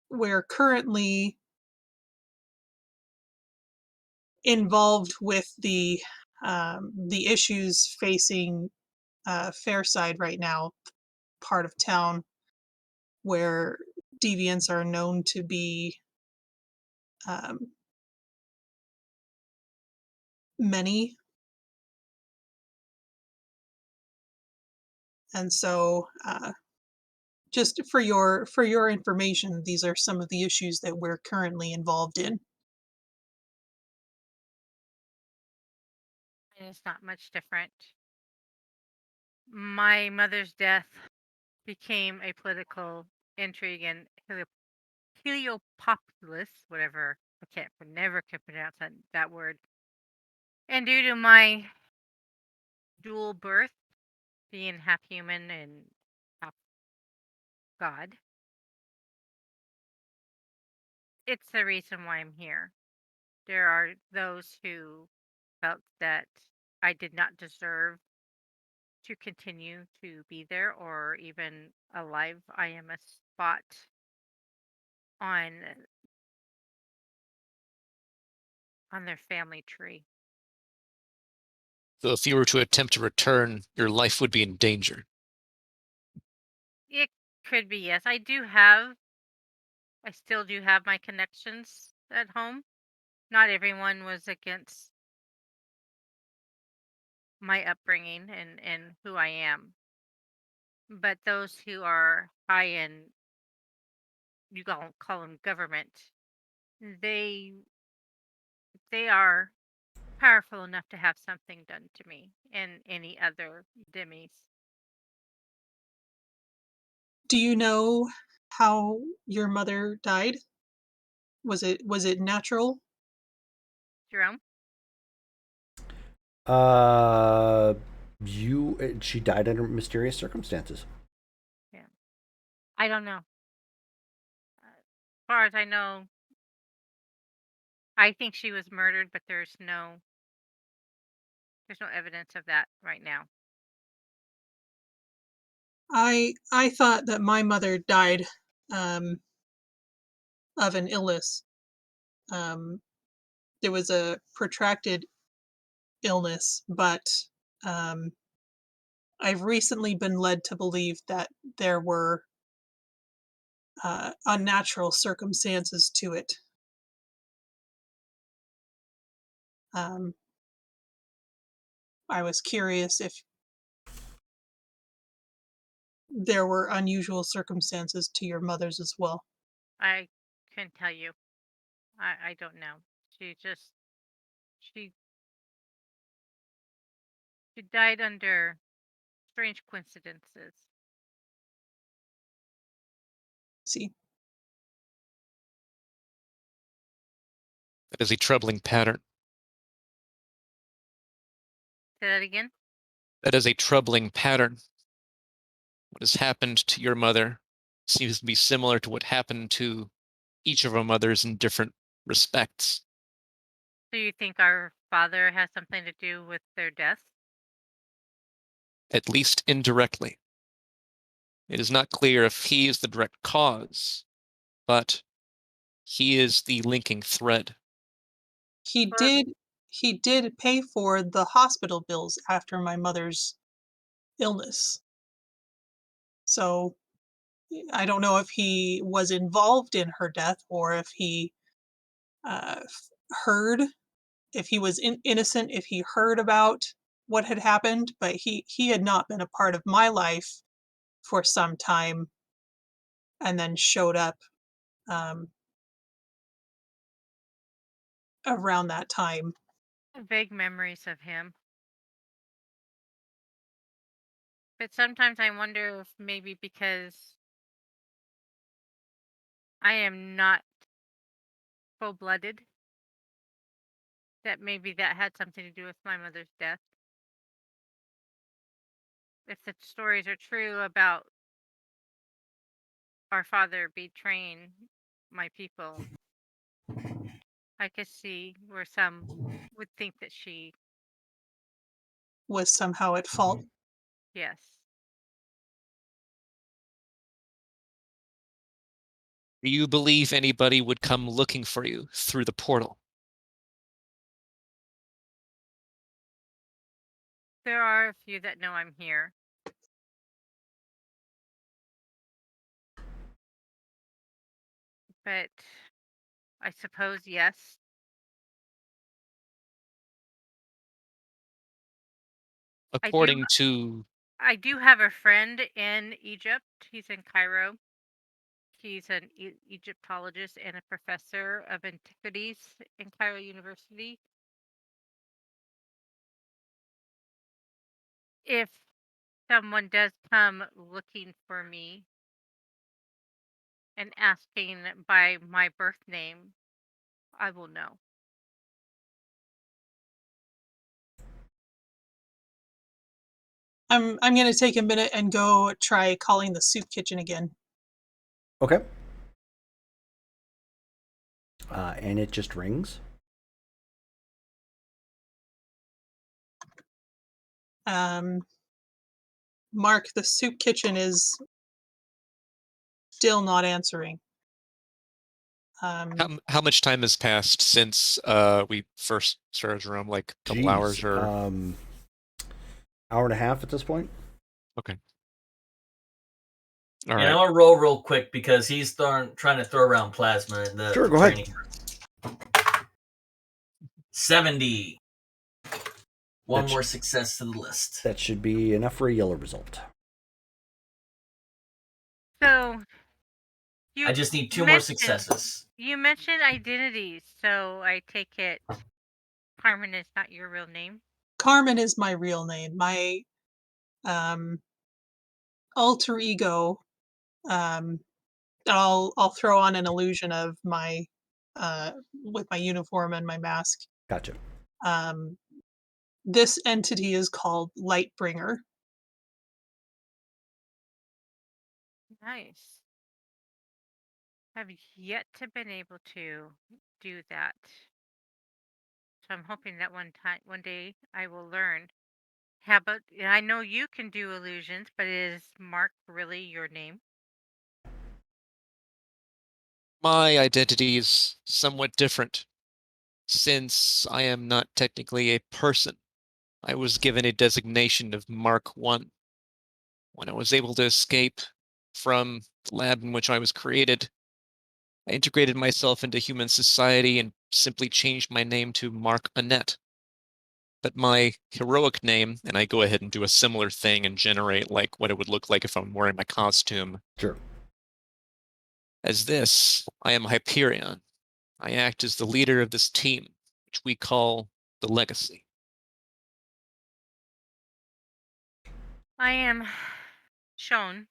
we're currently involved with the issues facing Fairside right now, part of town where deviants are known to be many. And so just for your information, these are some of the issues that we're currently involved in. And it's not much different. My mother's death became a political intrigue and Heliopopulus, whatever. Never can pronounce that word. And due to my dual birth, being half human and half god, it's the reason why I'm here. There are those who felt that I did not deserve to continue to be there or even alive. I am a spot on their family tree. So if you were to attempt to return, your life would be in danger. It could be, yes. I still do have my connections at home. Not everyone was against my upbringing and who I am. But those who are high in, you call them government, they they are powerful enough to have something done to me and any other demis. Do you know how your mother died? Was it natural? Jerome? Uh, she died under mysterious circumstances. Yeah. I don't know. As far as I know, I think she was murdered, but there's no evidence of that right now. I thought that my mother died um, of an illness. Um, there was a protracted illness, but um, I've recently been led to believe that there were unnatural circumstances to it. Um, I was curious if there were unusual circumstances to your mother's as well. I couldn't tell you. I don't know. She just she she died under strange coincidences. See, That is a troubling pattern. Say that again? That is a troubling pattern. What has happened to your mother seems to be similar to what happened to each of our mothers in different respects. Do you think our father has something to do with their deaths? At least indirectly. It is not clear if he is the direct cause, but he is the linking thread. he Well, did he did pay for the hospital bills after my mother's illness. So I don't know if he was involved in her death or if he heard, if he was innocent, if he heard about what had happened, but he had not been a part of my life for some time, and then showed up um, around that time. vague memories of him. But sometimes I wonder if maybe because I am not full blooded, that maybe that had something to do with my mother's death. If the stories are true about our father betraying my people, I could see where some would think that she, Was somehow at fault. yes. Do you believe anybody would come looking for you through the portal? There are a few that know I'm here. But I suppose yes. I do According to I do have a friend in Egypt. He's in Cairo. He's an Egyptologist and a professor of antiquities in Cairo University. If someone does come looking for me and asking by my birth name, I will know. I'm gonna take a minute and go try calling the soup kitchen again. Okay. And it just rings. Mark, the soup kitchen is still not answering. how much time has passed since we first started Jerome? Like a couple Geez. hours or Hour and a half at this point. Okay. All And right. I'm gonna roll real quick because he's trying to throw around plasma in the Sure, go ahead. training. 70. One more success to the list. That should be enough for a yellow result. So you I just need 2 more mentioned successes. you mentioned identities, so I take it Carmen is not your real name. Carmen is my real name. My alter ego. I'll throw on an illusion of my with my uniform and my mask. Gotcha. This entity is called Lightbringer. Nice. Have yet to been able to do that. So I'm hoping that one day I will learn. How about I know you can do illusions, but is Mark really your name? My identity is somewhat different, since I am not technically a person. I was given a designation of Mark 1. When I was able to escape from the lab in which I was created, I integrated myself into human society and simply changed my name to Mark Annette. But my heroic name, and I go ahead and do a similar thing and generate like what it would look like if I'm wearing my costume. Sure. As this, I am Hyperion. I act as the leader of this team, which we call the Legacy. I am shown.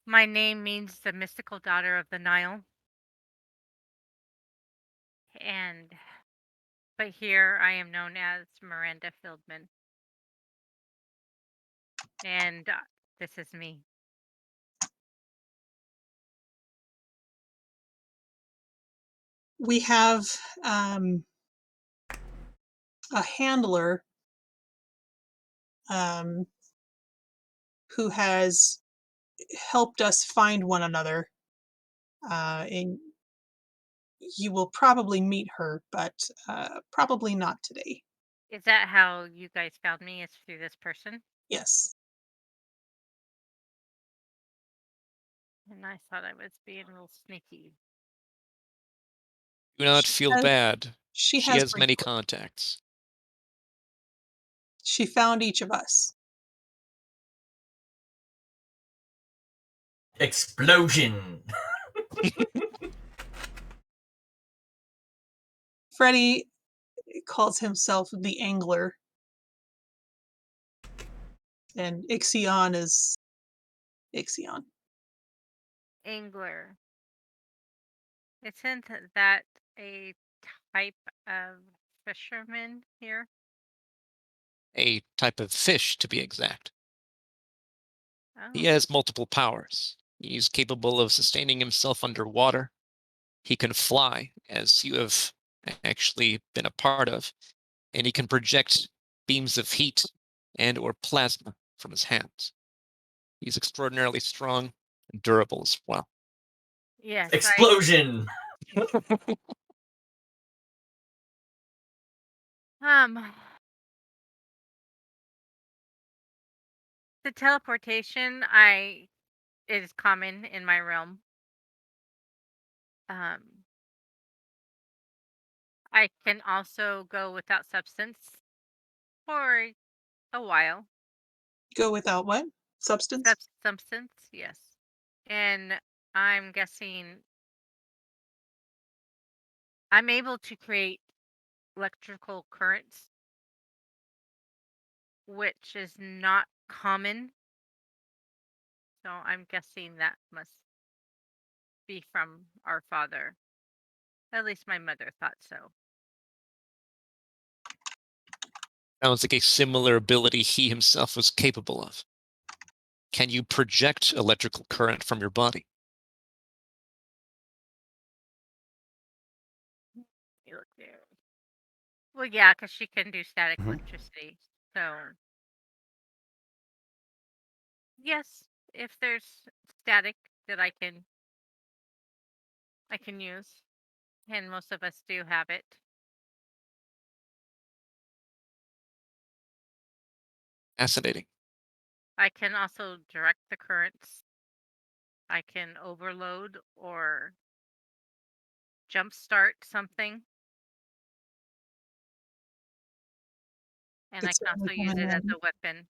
My name means the mystical daughter of the Nile. But here I am known as Miranda Fieldman. And this is me. We have a handler who has helped us find one another. And you will probably meet her, but probably not today. Is that how you guys found me? Is through this person? Yes. And I thought I was being real sneaky. Do not She feel has, bad. she She has has many contacts. She found each of us. Explosion. Freddy calls himself the Angler. And Ixion is Ixion. Angler. Isn't that a type of fisherman here? A type of fish, to be exact. He Oh. has multiple powers. He's capable of sustaining himself underwater. He can fly, as you have actually been a part of, and he can project beams of heat and or plasma from his hands. He's extraordinarily strong and durable as well. Yes. Explosion. The teleportation is common in my realm. I can also go without substance for a while. Go without what? Substance? Substance, yes. And I'm guessing I'm able to create electrical currents, which is not common. So I'm guessing that must be from our father. At least my mother thought so. Sounds like a similar ability he himself was capable of. Can you project electrical current from your body? You look there. Well, yeah, because she can do static Mhm. electricity. So yes, if there's static that I can use, and most of us do have it. Fascinating. I can also direct the currents. I can overload or jumpstart something. And I It's can also certainly use coming it as in. a weapon.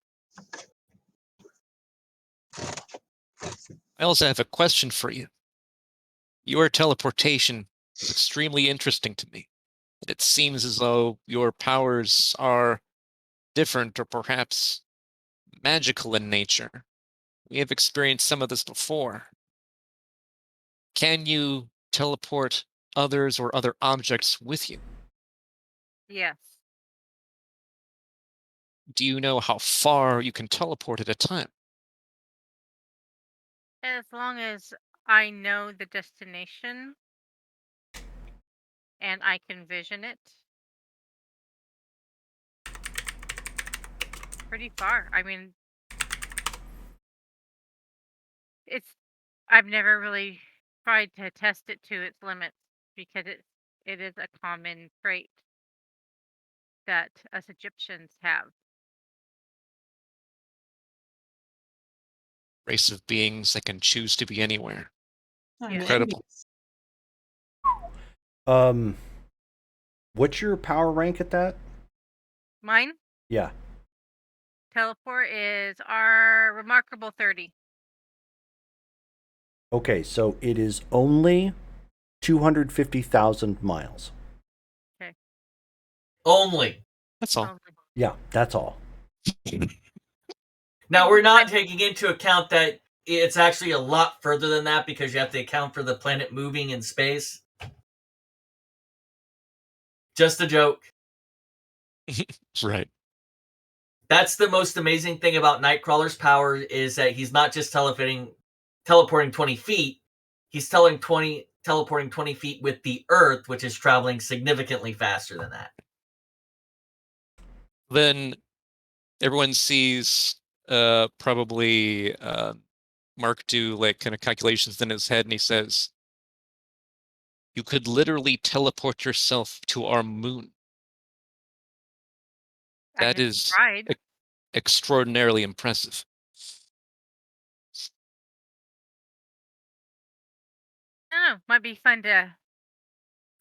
I also have a question for you. Your teleportation is extremely interesting to me. It seems as though your powers are different or perhaps magical in nature. We have experienced some of this before. Can you teleport others or other objects with you? Yes. Do you know how far you can teleport at a time? As long as I know the destination and I can vision it. Pretty far. I mean, I've never really tried to test it to its limits because it is a common trait that us Egyptians have. Race of beings that can choose to be anywhere. I'm Incredible. envious. What's your power rank at that? Mine, Yeah. teleport, is our remarkable 30. Okay, so it is only 250,000 miles. Okay. Only. That's all. Only. Yeah, that's all. Now, we're not taking into account that it's actually a lot further than that because you have to account for the planet moving in space. Just a joke. Right. That's the most amazing thing about Nightcrawler's power is that he's not just teleporting 20 feet. He's teleporting 20 feet with the Earth, which is traveling significantly faster than that. Then everyone sees probably Mark do like kind of calculations in his head, and he says, "You could literally teleport yourself to our moon." I That just is tried. extraordinarily impressive. I don't know. Might be fun to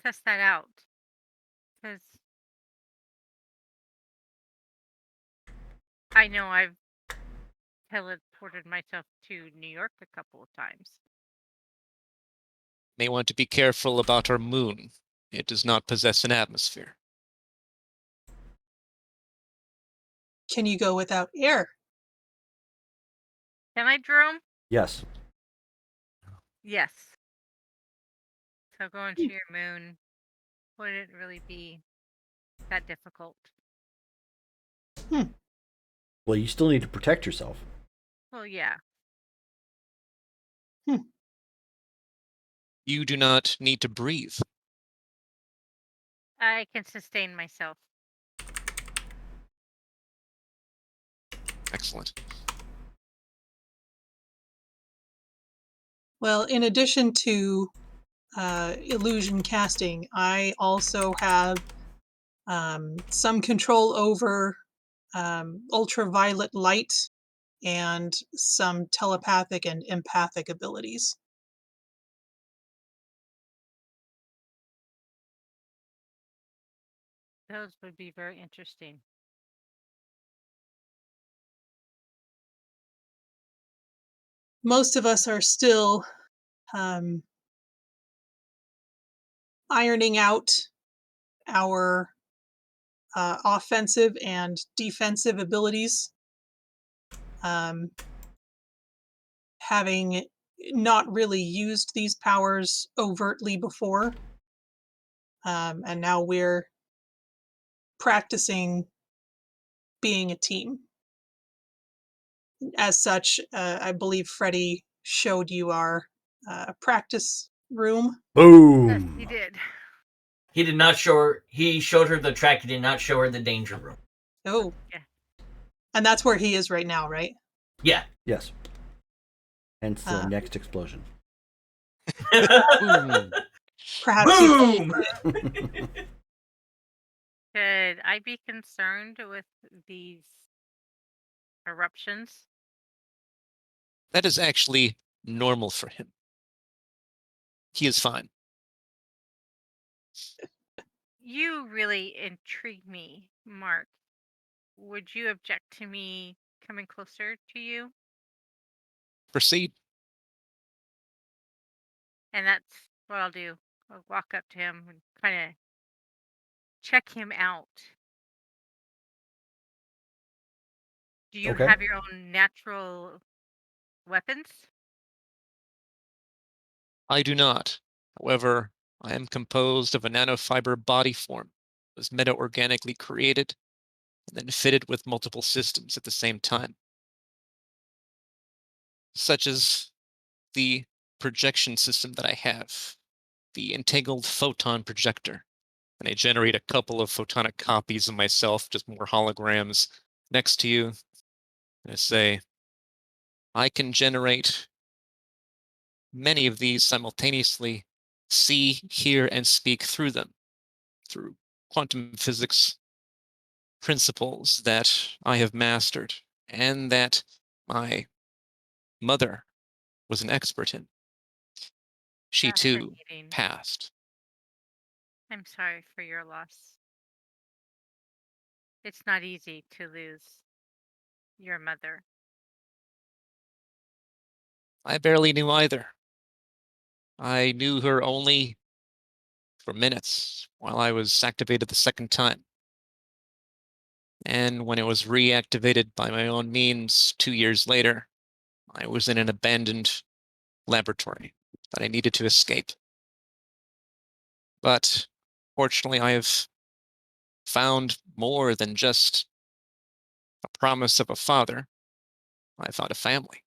test that out. Because I know I've teleported myself to New York a couple of times. May want to be careful about our moon. It does not possess an atmosphere. Can you go without air? Can I, Jerome? Yes. Yes. So going to your moon wouldn't really be that difficult. Well, you still need to protect yourself. Well, yeah. You do not need to breathe. I can sustain myself. Excellent. Well, in addition to illusion casting, I also have some control over ultraviolet light and some telepathic and empathic abilities. Those would be very interesting. Most of us are still ironing out our offensive and defensive abilities. Having not really used these powers overtly before. And now we're practicing being a team. As such, I believe Freddie showed you our practice room. Yes, Boom. he did. He did not show her. He showed her the track. He did not show her the danger room. Oh. Yeah. And that's where he is right now, right? Yeah. Yes. Hence the next explosion. Boom. Perhaps Boom! Should I be concerned with these eruptions. That is actually normal for him. He is fine. You really intrigue me, Mark. Would you object to me coming closer to you? Proceed. And that's what I'll do. I'll walk up to him and kind of check him out. Do you Okay. have your own natural weapons? I do not. However, I am composed of a nanofiber body form, was meta-organically created, and then fitted with multiple systems at the same time, such as the projection system that I have, the entangled photon projector. And I generate a couple of photonic copies of myself, just more holograms next to you. And I say, I can generate many of these simultaneously, see, hear, and speak through them, through quantum physics principles that I have mastered and that my mother was an expert in. She too Fascinating. passed. I'm sorry for your loss. It's not easy to lose your mother. I barely knew either. I knew her only for minutes while I was activated the second time. And when it was reactivated by my own means 2 years later, I was in an abandoned laboratory that I needed to escape. But fortunately, I have found more than just a promise of a father. I found a family,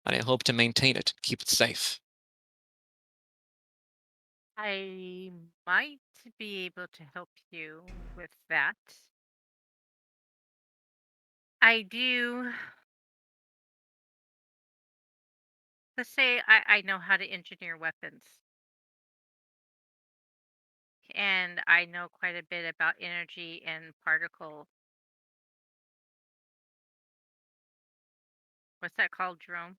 and I hope to maintain it, keep it safe. I might be able to help you with that. I do. Let's say I know how to engineer weapons, and I know quite a bit about energy and particle. What's that called, Jerome?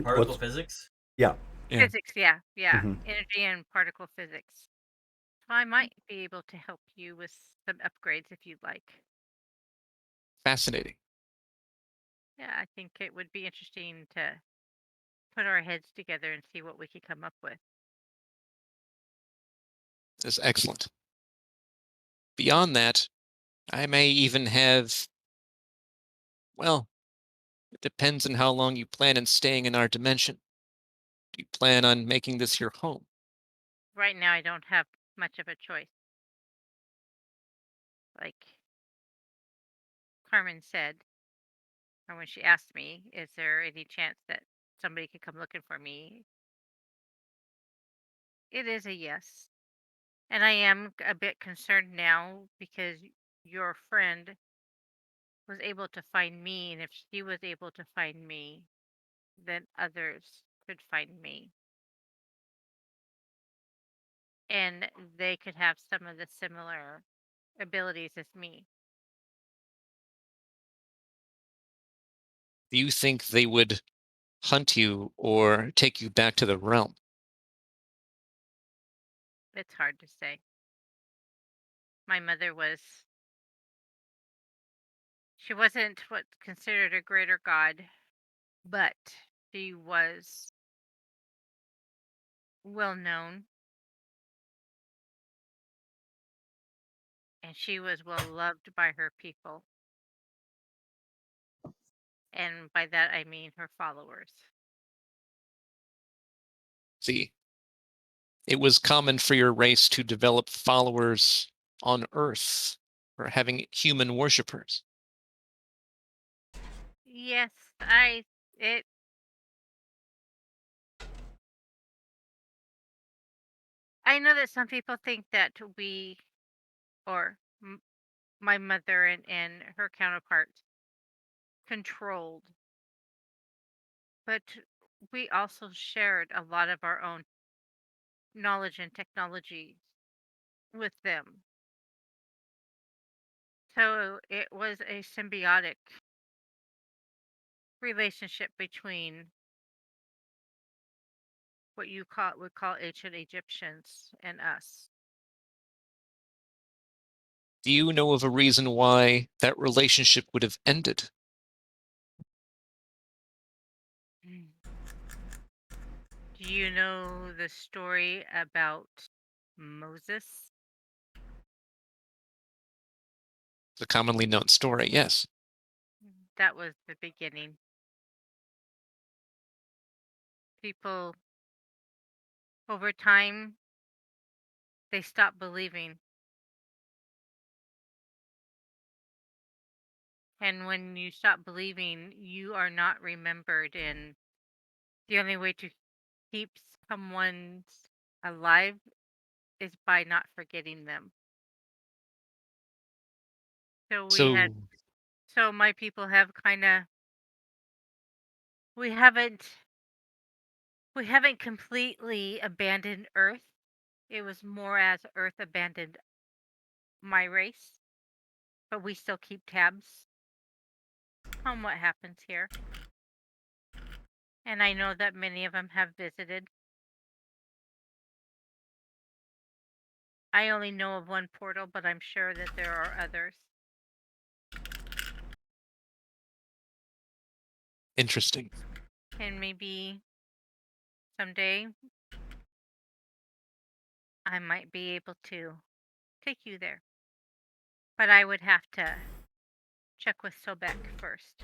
Particle What's physics. yeah? Yeah, Physics, yeah, yeah. Hmm. Energy and particle physics. So I might be able to help you with some upgrades if you'd like. fascinating. Yeah, I think it would be interesting to put our heads together and see what we could come up with. It's excellent. Beyond that, I may even have, well, it depends on how long you plan on staying in our dimension. Do you plan on making this your home? Right now, I don't have much of a choice. Like Carmen said, or when she asked me, is there any chance that somebody could come looking for me? It is a yes. And I am a bit concerned now because your friend was able to find me. And if she was able to find me, then others could find me. And they could have some of the similar abilities as me. Do you think they would hunt you or take you back to the realm? It's hard to say. My mother was, she wasn't what's considered a greater god, but she was well known and she was well loved by her people. And by that I mean her followers. See, it was common for your race to develop followers on Earth or having human worshippers. Yes, it I know that some people think that we or my mother and her counterparts controlled, but we also shared a lot of our own knowledge and technology with them. So it was a symbiotic relationship between what you would call ancient Egyptians and us. Do you know of a reason why that relationship would have ended? Mm. Do you know the story about Moses? It's a commonly known story, yes. That was the beginning. People, over time, they stopped believing. And when you stop believing, you are not remembered. And the only way to keep someone alive is by not forgetting them. So So, so my people have kind of, we haven't, we haven't completely abandoned Earth. It was more as Earth abandoned my race, but we still keep tabs on what happens here. And I know that many of them have visited. I only know of one portal, but I'm sure that there are others. interesting. And maybe someday I might be able to take you there. But I would have to check with Sobek first.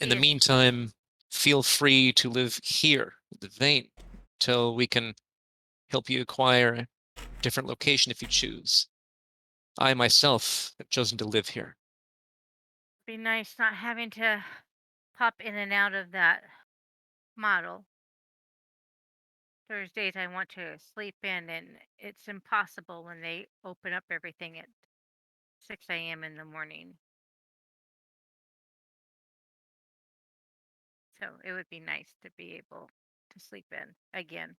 In He the is meantime, feel free to live here, at the vein, till we can help you acquire a different location if you choose. I myself have chosen to live here. be nice not having to pop in and out of that model. There's days I want to sleep in, and it's impossible when they open up everything at 6 a.m. in the morning. So it would be nice to be able to sleep in again.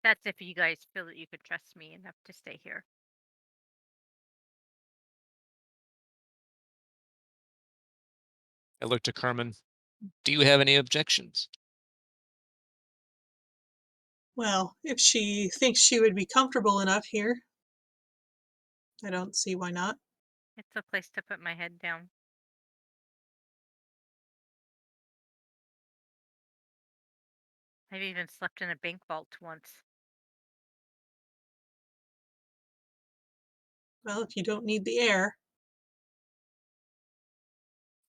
That's if you guys feel that you could trust me enough to stay here. I look to Carmen. Do you have any objections? Well, if she thinks she would be comfortable enough here, I don't see why not. It's a place to put my head down. I've even slept in a bank vault once. Well, if you don't need the air.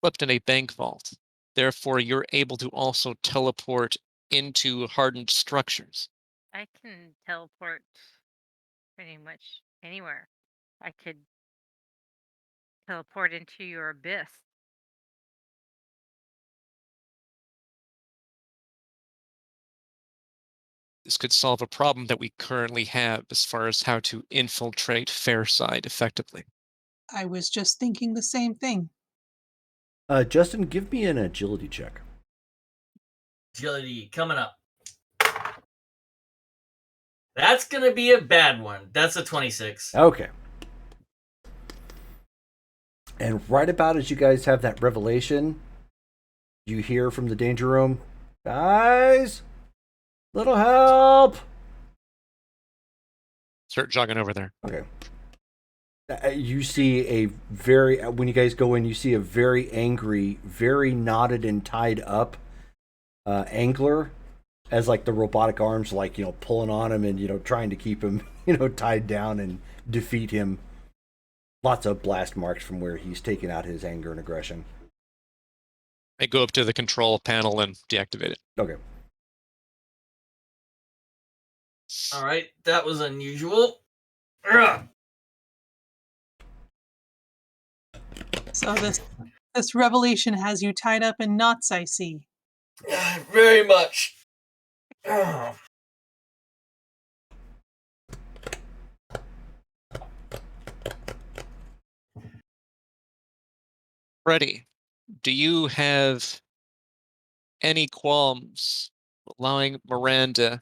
Slept in a bank vault. Therefore, you're able to also teleport into hardened structures. I can teleport pretty much anywhere. I could teleport into your abyss. This could solve a problem that we currently have as far as how to infiltrate Fairside effectively. I was just thinking the same thing. Justin, give me an agility check. Agility coming up. That's gonna be a bad one. That's a 26. Okay. And right about as you guys have that revelation, you hear from the danger room, guys, little help. Start jogging over there. Okay. You see when you guys go in, you see a very angry, very knotted and tied up angler as like the robotic arms, like, pulling on him and, trying to keep him, tied down and defeat him. Lots of blast marks from where he's taken out his anger and aggression. I go up to the control panel and deactivate it. Okay. All right, that was unusual. Ugh. So this revelation has you tied up in knots, I see. Very much. Ugh. Freddy, do you have any qualms allowing Miranda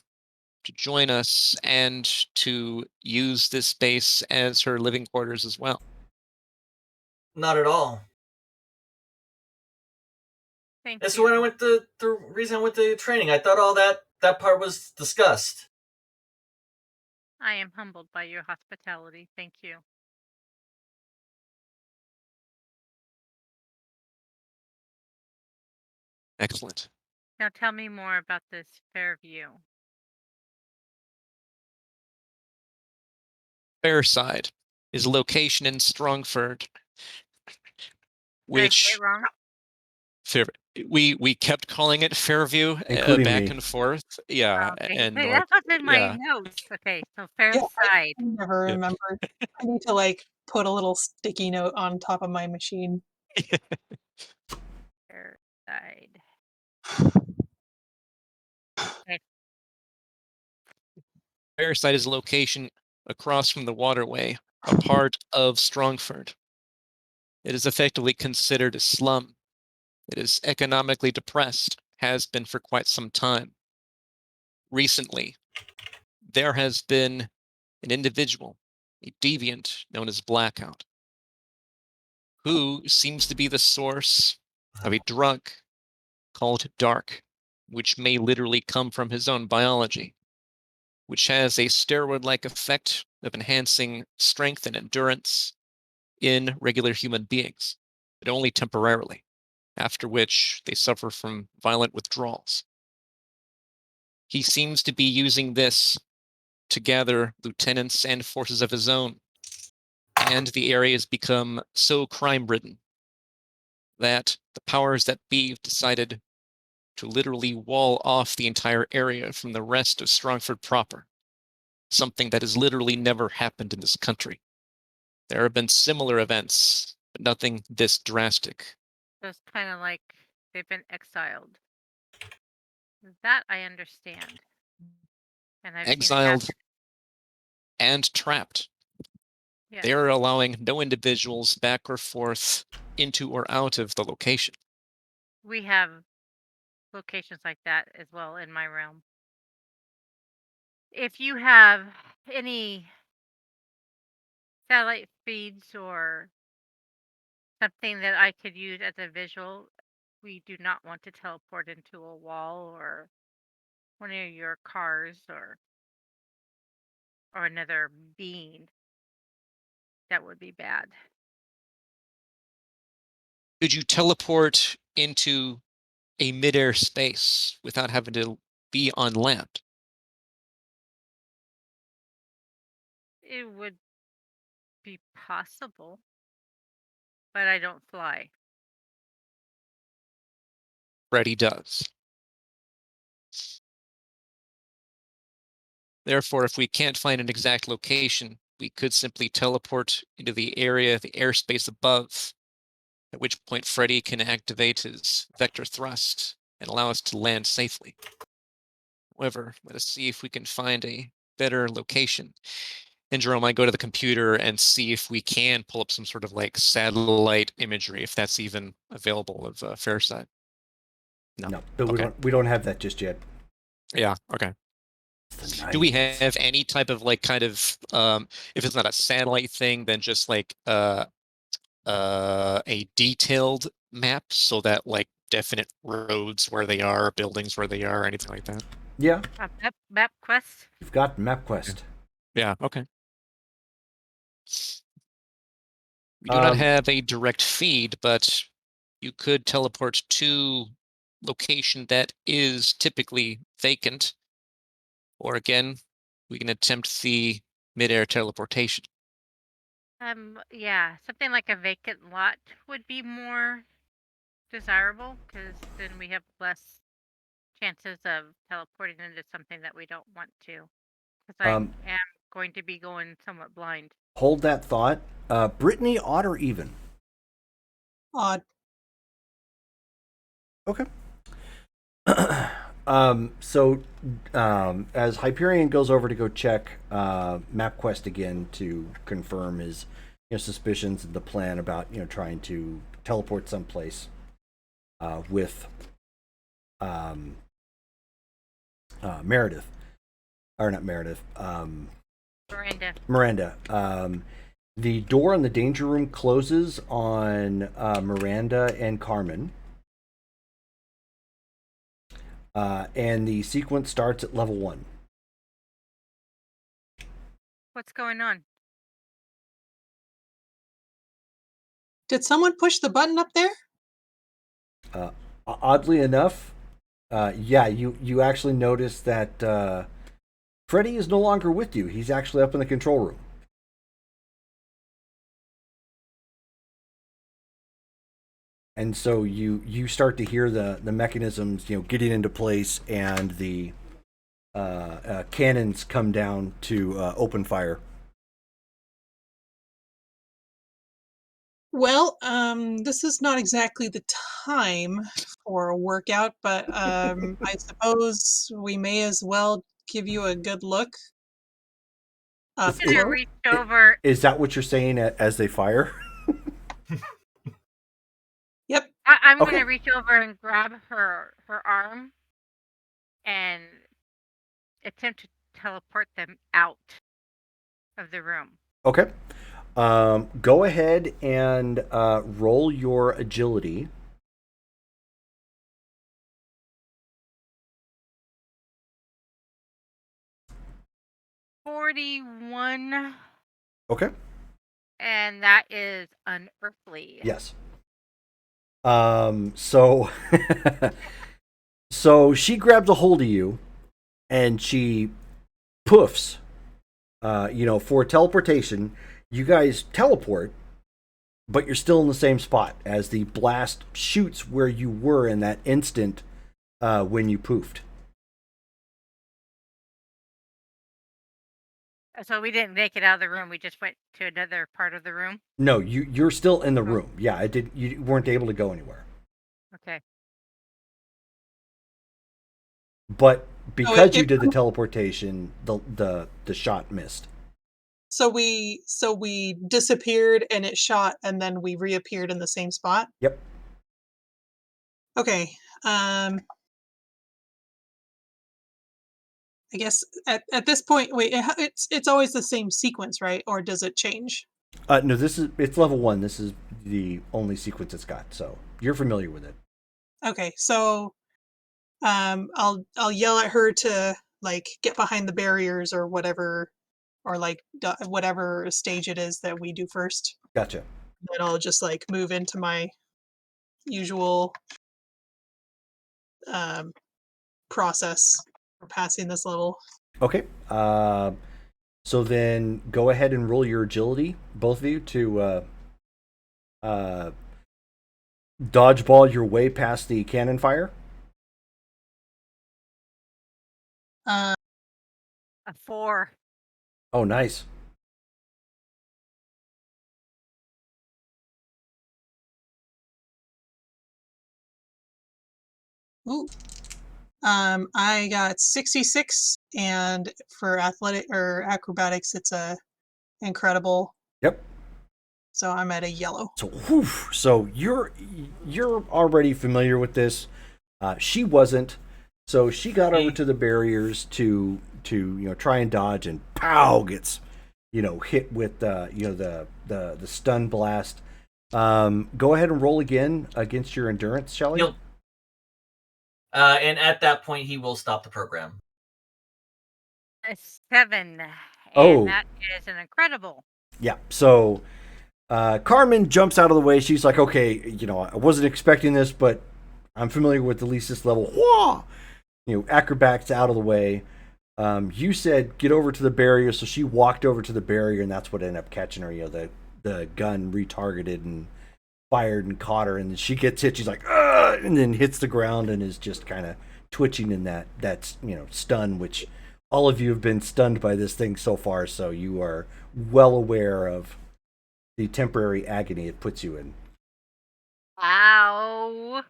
to join us and to use this space as her living quarters as well? Not at all. Thank That's you. when I went to the reason I went to training. I thought all that part was discussed. I am humbled by your hospitality. Thank you. Excellent. Now tell me more about this Fairview. Fairside is a location in Strongford, Did I say which it wrong? Fair, we kept calling it Fairview, Including back me. and forth. Yeah, Okay. and Hey, like, that's what's in my yeah. notes. Okay, so Yeah, Fairside. I never Yeah. remembered. I need to like put a little sticky note on top of my machine. Fairside. Okay. Fairside is a location across from the waterway, a part of Strongford. It is effectively considered a slum. It is economically depressed, has been for quite some time. Recently, there has been an individual, a deviant known as Blackout, who seems to be the source of a drug called Dark, which may literally come from his own biology, which has a steroid-like effect of enhancing strength and endurance in regular human beings, but only temporarily, after which they suffer from violent withdrawals. He seems to be using this to gather lieutenants and forces of his own, and the area has become so crime-ridden that the powers that be decided to literally wall off the entire area from the rest of Strongford proper, something that has literally never happened in this country. There have been similar events, but nothing this drastic. Just kind of like they've been exiled. That I understand. And I've seen it Exiled happen. and trapped. Yes. They are allowing no individuals back or forth into or out of the location. We have locations like that as well in my realm. If you have any satellite feeds or something that I could use as a visual, we do not want to teleport into a wall or one of your cars or another being. That would be bad. Could you teleport into a midair space without having to be on land? It would be possible, but I don't fly. Freddy does. Therefore, if we can't find an exact location, we could simply teleport into the area, the airspace above, at which point Freddy can activate his vector thrust and allow us to land safely. However, let us see if we can find a better location. And Jerome, I go to the computer and see if we can pull up some sort of like satellite imagery, if that's even available of Fairside. No, but Okay. we don't have that just yet. Yeah. Okay. Do we have any type of like kind of if it's not a satellite thing, then just like a detailed map so that like definite roads where they are, buildings where they are, anything like that? Yeah, Map quest. you've got MapQuest. Yeah. Okay. We do not Um, have a direct feed, but you could teleport to location that is typically vacant. Or again, we can attempt the midair teleportation. Yeah, something like a vacant lot would be more desirable because then we have less chances of teleporting into something that we don't want to. Because I Um, am going to be going somewhat blind. hold that thought. Brittany, odd or even? Odd. Okay. So as Hyperion goes over to go check MapQuest again to confirm his suspicions and the plan about trying to teleport someplace with Meredith, or not Meredith, Miranda. The door in the danger room closes on Miranda and Carmen. And the sequence starts at level 1. What's going on? Did someone push the button up there? Oddly enough, yeah, you actually notice that Freddy is no longer with you. He's actually up in the control room. And so you start to hear the mechanisms, getting into place, and the cannons come down to open fire. Well, this is not exactly the time for a workout, but I suppose we may as well give you a good look up I'm gonna close. reach over. Is that what you're saying as they fire? Yep. I'm Okay. gonna reach over and grab her arm and attempt to teleport them out of the room. Okay. Go ahead and roll your agility. $41, Okay. and that is unearthly. Yes. So so she grabs a hold of you and she poofs. For teleportation, you guys teleport, but you're still in the same spot as the blast shoots where you were in that instant when you poofed. So we didn't make it out of the room. We just went to another part of the room. No, you're still in the room. Yeah, you weren't able to go anywhere. Okay. But because it- you did the teleportation, the shot missed. So we disappeared and it shot, and then we reappeared in the same spot. Yep. Okay. I guess at this point, wait, it's always the same sequence, right? Or does it change? No, it's level 1. This is the only sequence it's got, so you're familiar with it. Okay, so I'll yell at her to like get behind the barriers or whatever, or like whatever stage it is that we do first. Gotcha. Then I'll just like move into my usual process for passing this level. Okay. So then go ahead and roll your agility, both of you, to dodgeball your way past the cannon fire. Uh, A 4. Oh, nice. ooh. I got 66, and for athletic or acrobatics, it's a incredible. Yep. So I'm at a yellow. So, whew, so you're already familiar with this. She wasn't. So she got over to the barriers to try and dodge, and pow, gets hit with the stun blast. Go ahead and roll again against your endurance, Shelly. He'll, and at that point, he will stop the program. A 7. And Oh. that is an incredible. Yeah. So Carmen jumps out of the way. She's like, okay, I wasn't expecting this, but I'm familiar with at least this level. Whoa! Acrobats out of the way. You said get over to the barrier, so she walked over to the barrier, and that's what ended up catching her. The gun retargeted and fired and caught her, and she gets hit. She's like, ugh, and then hits the ground and is just kind of twitching in that stun, which all of you have been stunned by this thing so far, so you are well aware of the temporary agony it puts you in. Wow.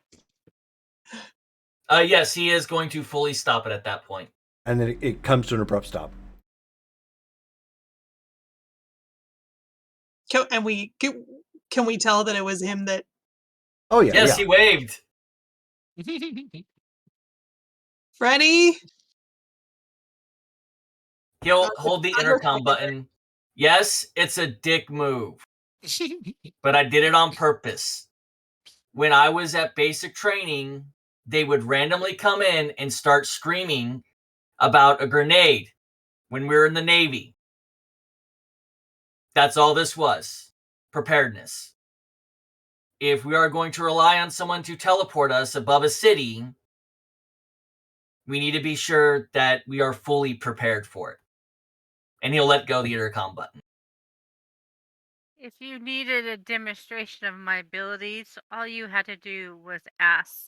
Yes, he is going to fully stop it at that point. And then it comes to an abrupt stop. Can we tell that it was him that? Oh yeah. Yes, yeah. he waved. Freddy? He'll hold the intercom Undertaker. button. Yes, it's a dick move, but I did it on purpose. When I was at basic training, they would randomly come in and start screaming about a grenade when we were in the Navy. That's all this was. Preparedness. If we are going to rely on someone to teleport us above a city, we need to be sure that we are fully prepared for it. And he'll let go the intercom button. If you needed a demonstration of my abilities, all you had to do was ask.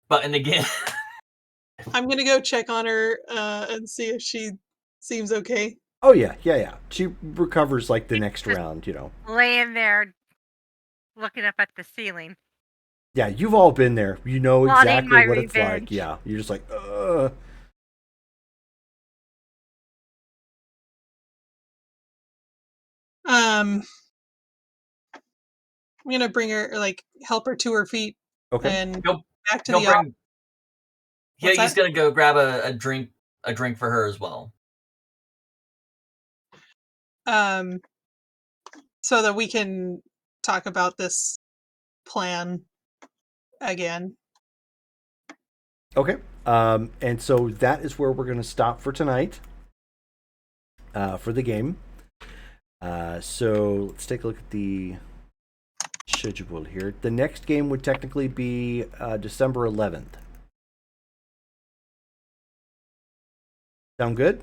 Button again. I'm gonna go check on her and see if she seems okay. Oh yeah. She recovers like the next Just round, you know. laying there looking up at the ceiling. Yeah, you've all been there. You know Plotting exactly my what it's like. revenge. Yeah, you're just like, ugh. I'm gonna bring her, like, help her to her feet Okay. and He'll- back to he'll the bring- office. What's He's that? going to go grab a drink for her as well. So that we can talk about this plan again. Okay. And so that is where we're going to stop for tonight for the game. So let's take a look at the schedule here. The next game would technically be December 11th. Sound good?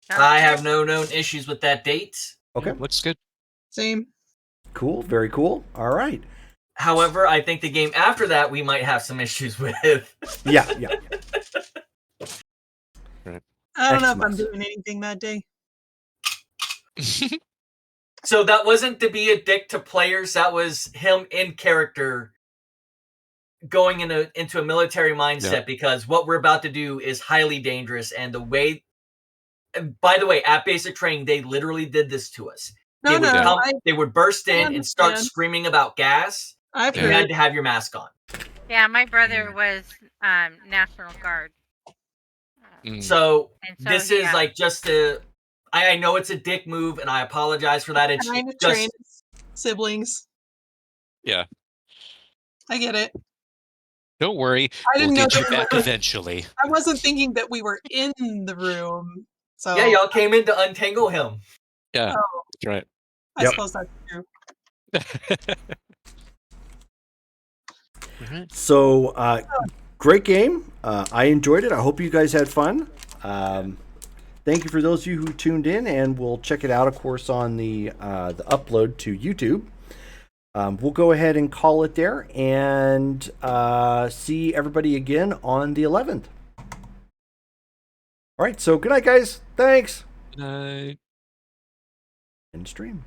I have no known issues with that date. Okay. Looks good. Same. Cool. Very cool. All right. However, I think the game after that we might have some issues with. Yeah. I don't know if I'm Xmas. doing anything that day. So that wasn't to be a dick to players. That was him in character going into a military mindset, Yeah. because what we're about to do is highly dangerous. And the way, by the way, at basic training, they literally did this to us. No, They would burst in and start understand. screaming about gas. I've You heard. had to have your mask on. Yeah, my brother was National Guard. So And so, this yeah. is like just to. I know it's a dick move, and I apologize for that. It's Trying to just train Mm. siblings. Yeah. I get it. Don't worry. I didn't We'll know get you that we back were- eventually. I wasn't thinking that we were in the room. So yeah, y'all came in to untangle him. Yeah. Oh, That's right. I Yep. suppose that's true. So, great game. I enjoyed it. I hope you guys had fun. Thank you for those of you who tuned in, and we'll check it out, of course, on the upload to YouTube. We'll go ahead and call it there, and see everybody again on the 11th. All right, so good night, guys. Thanks. Good night. End stream.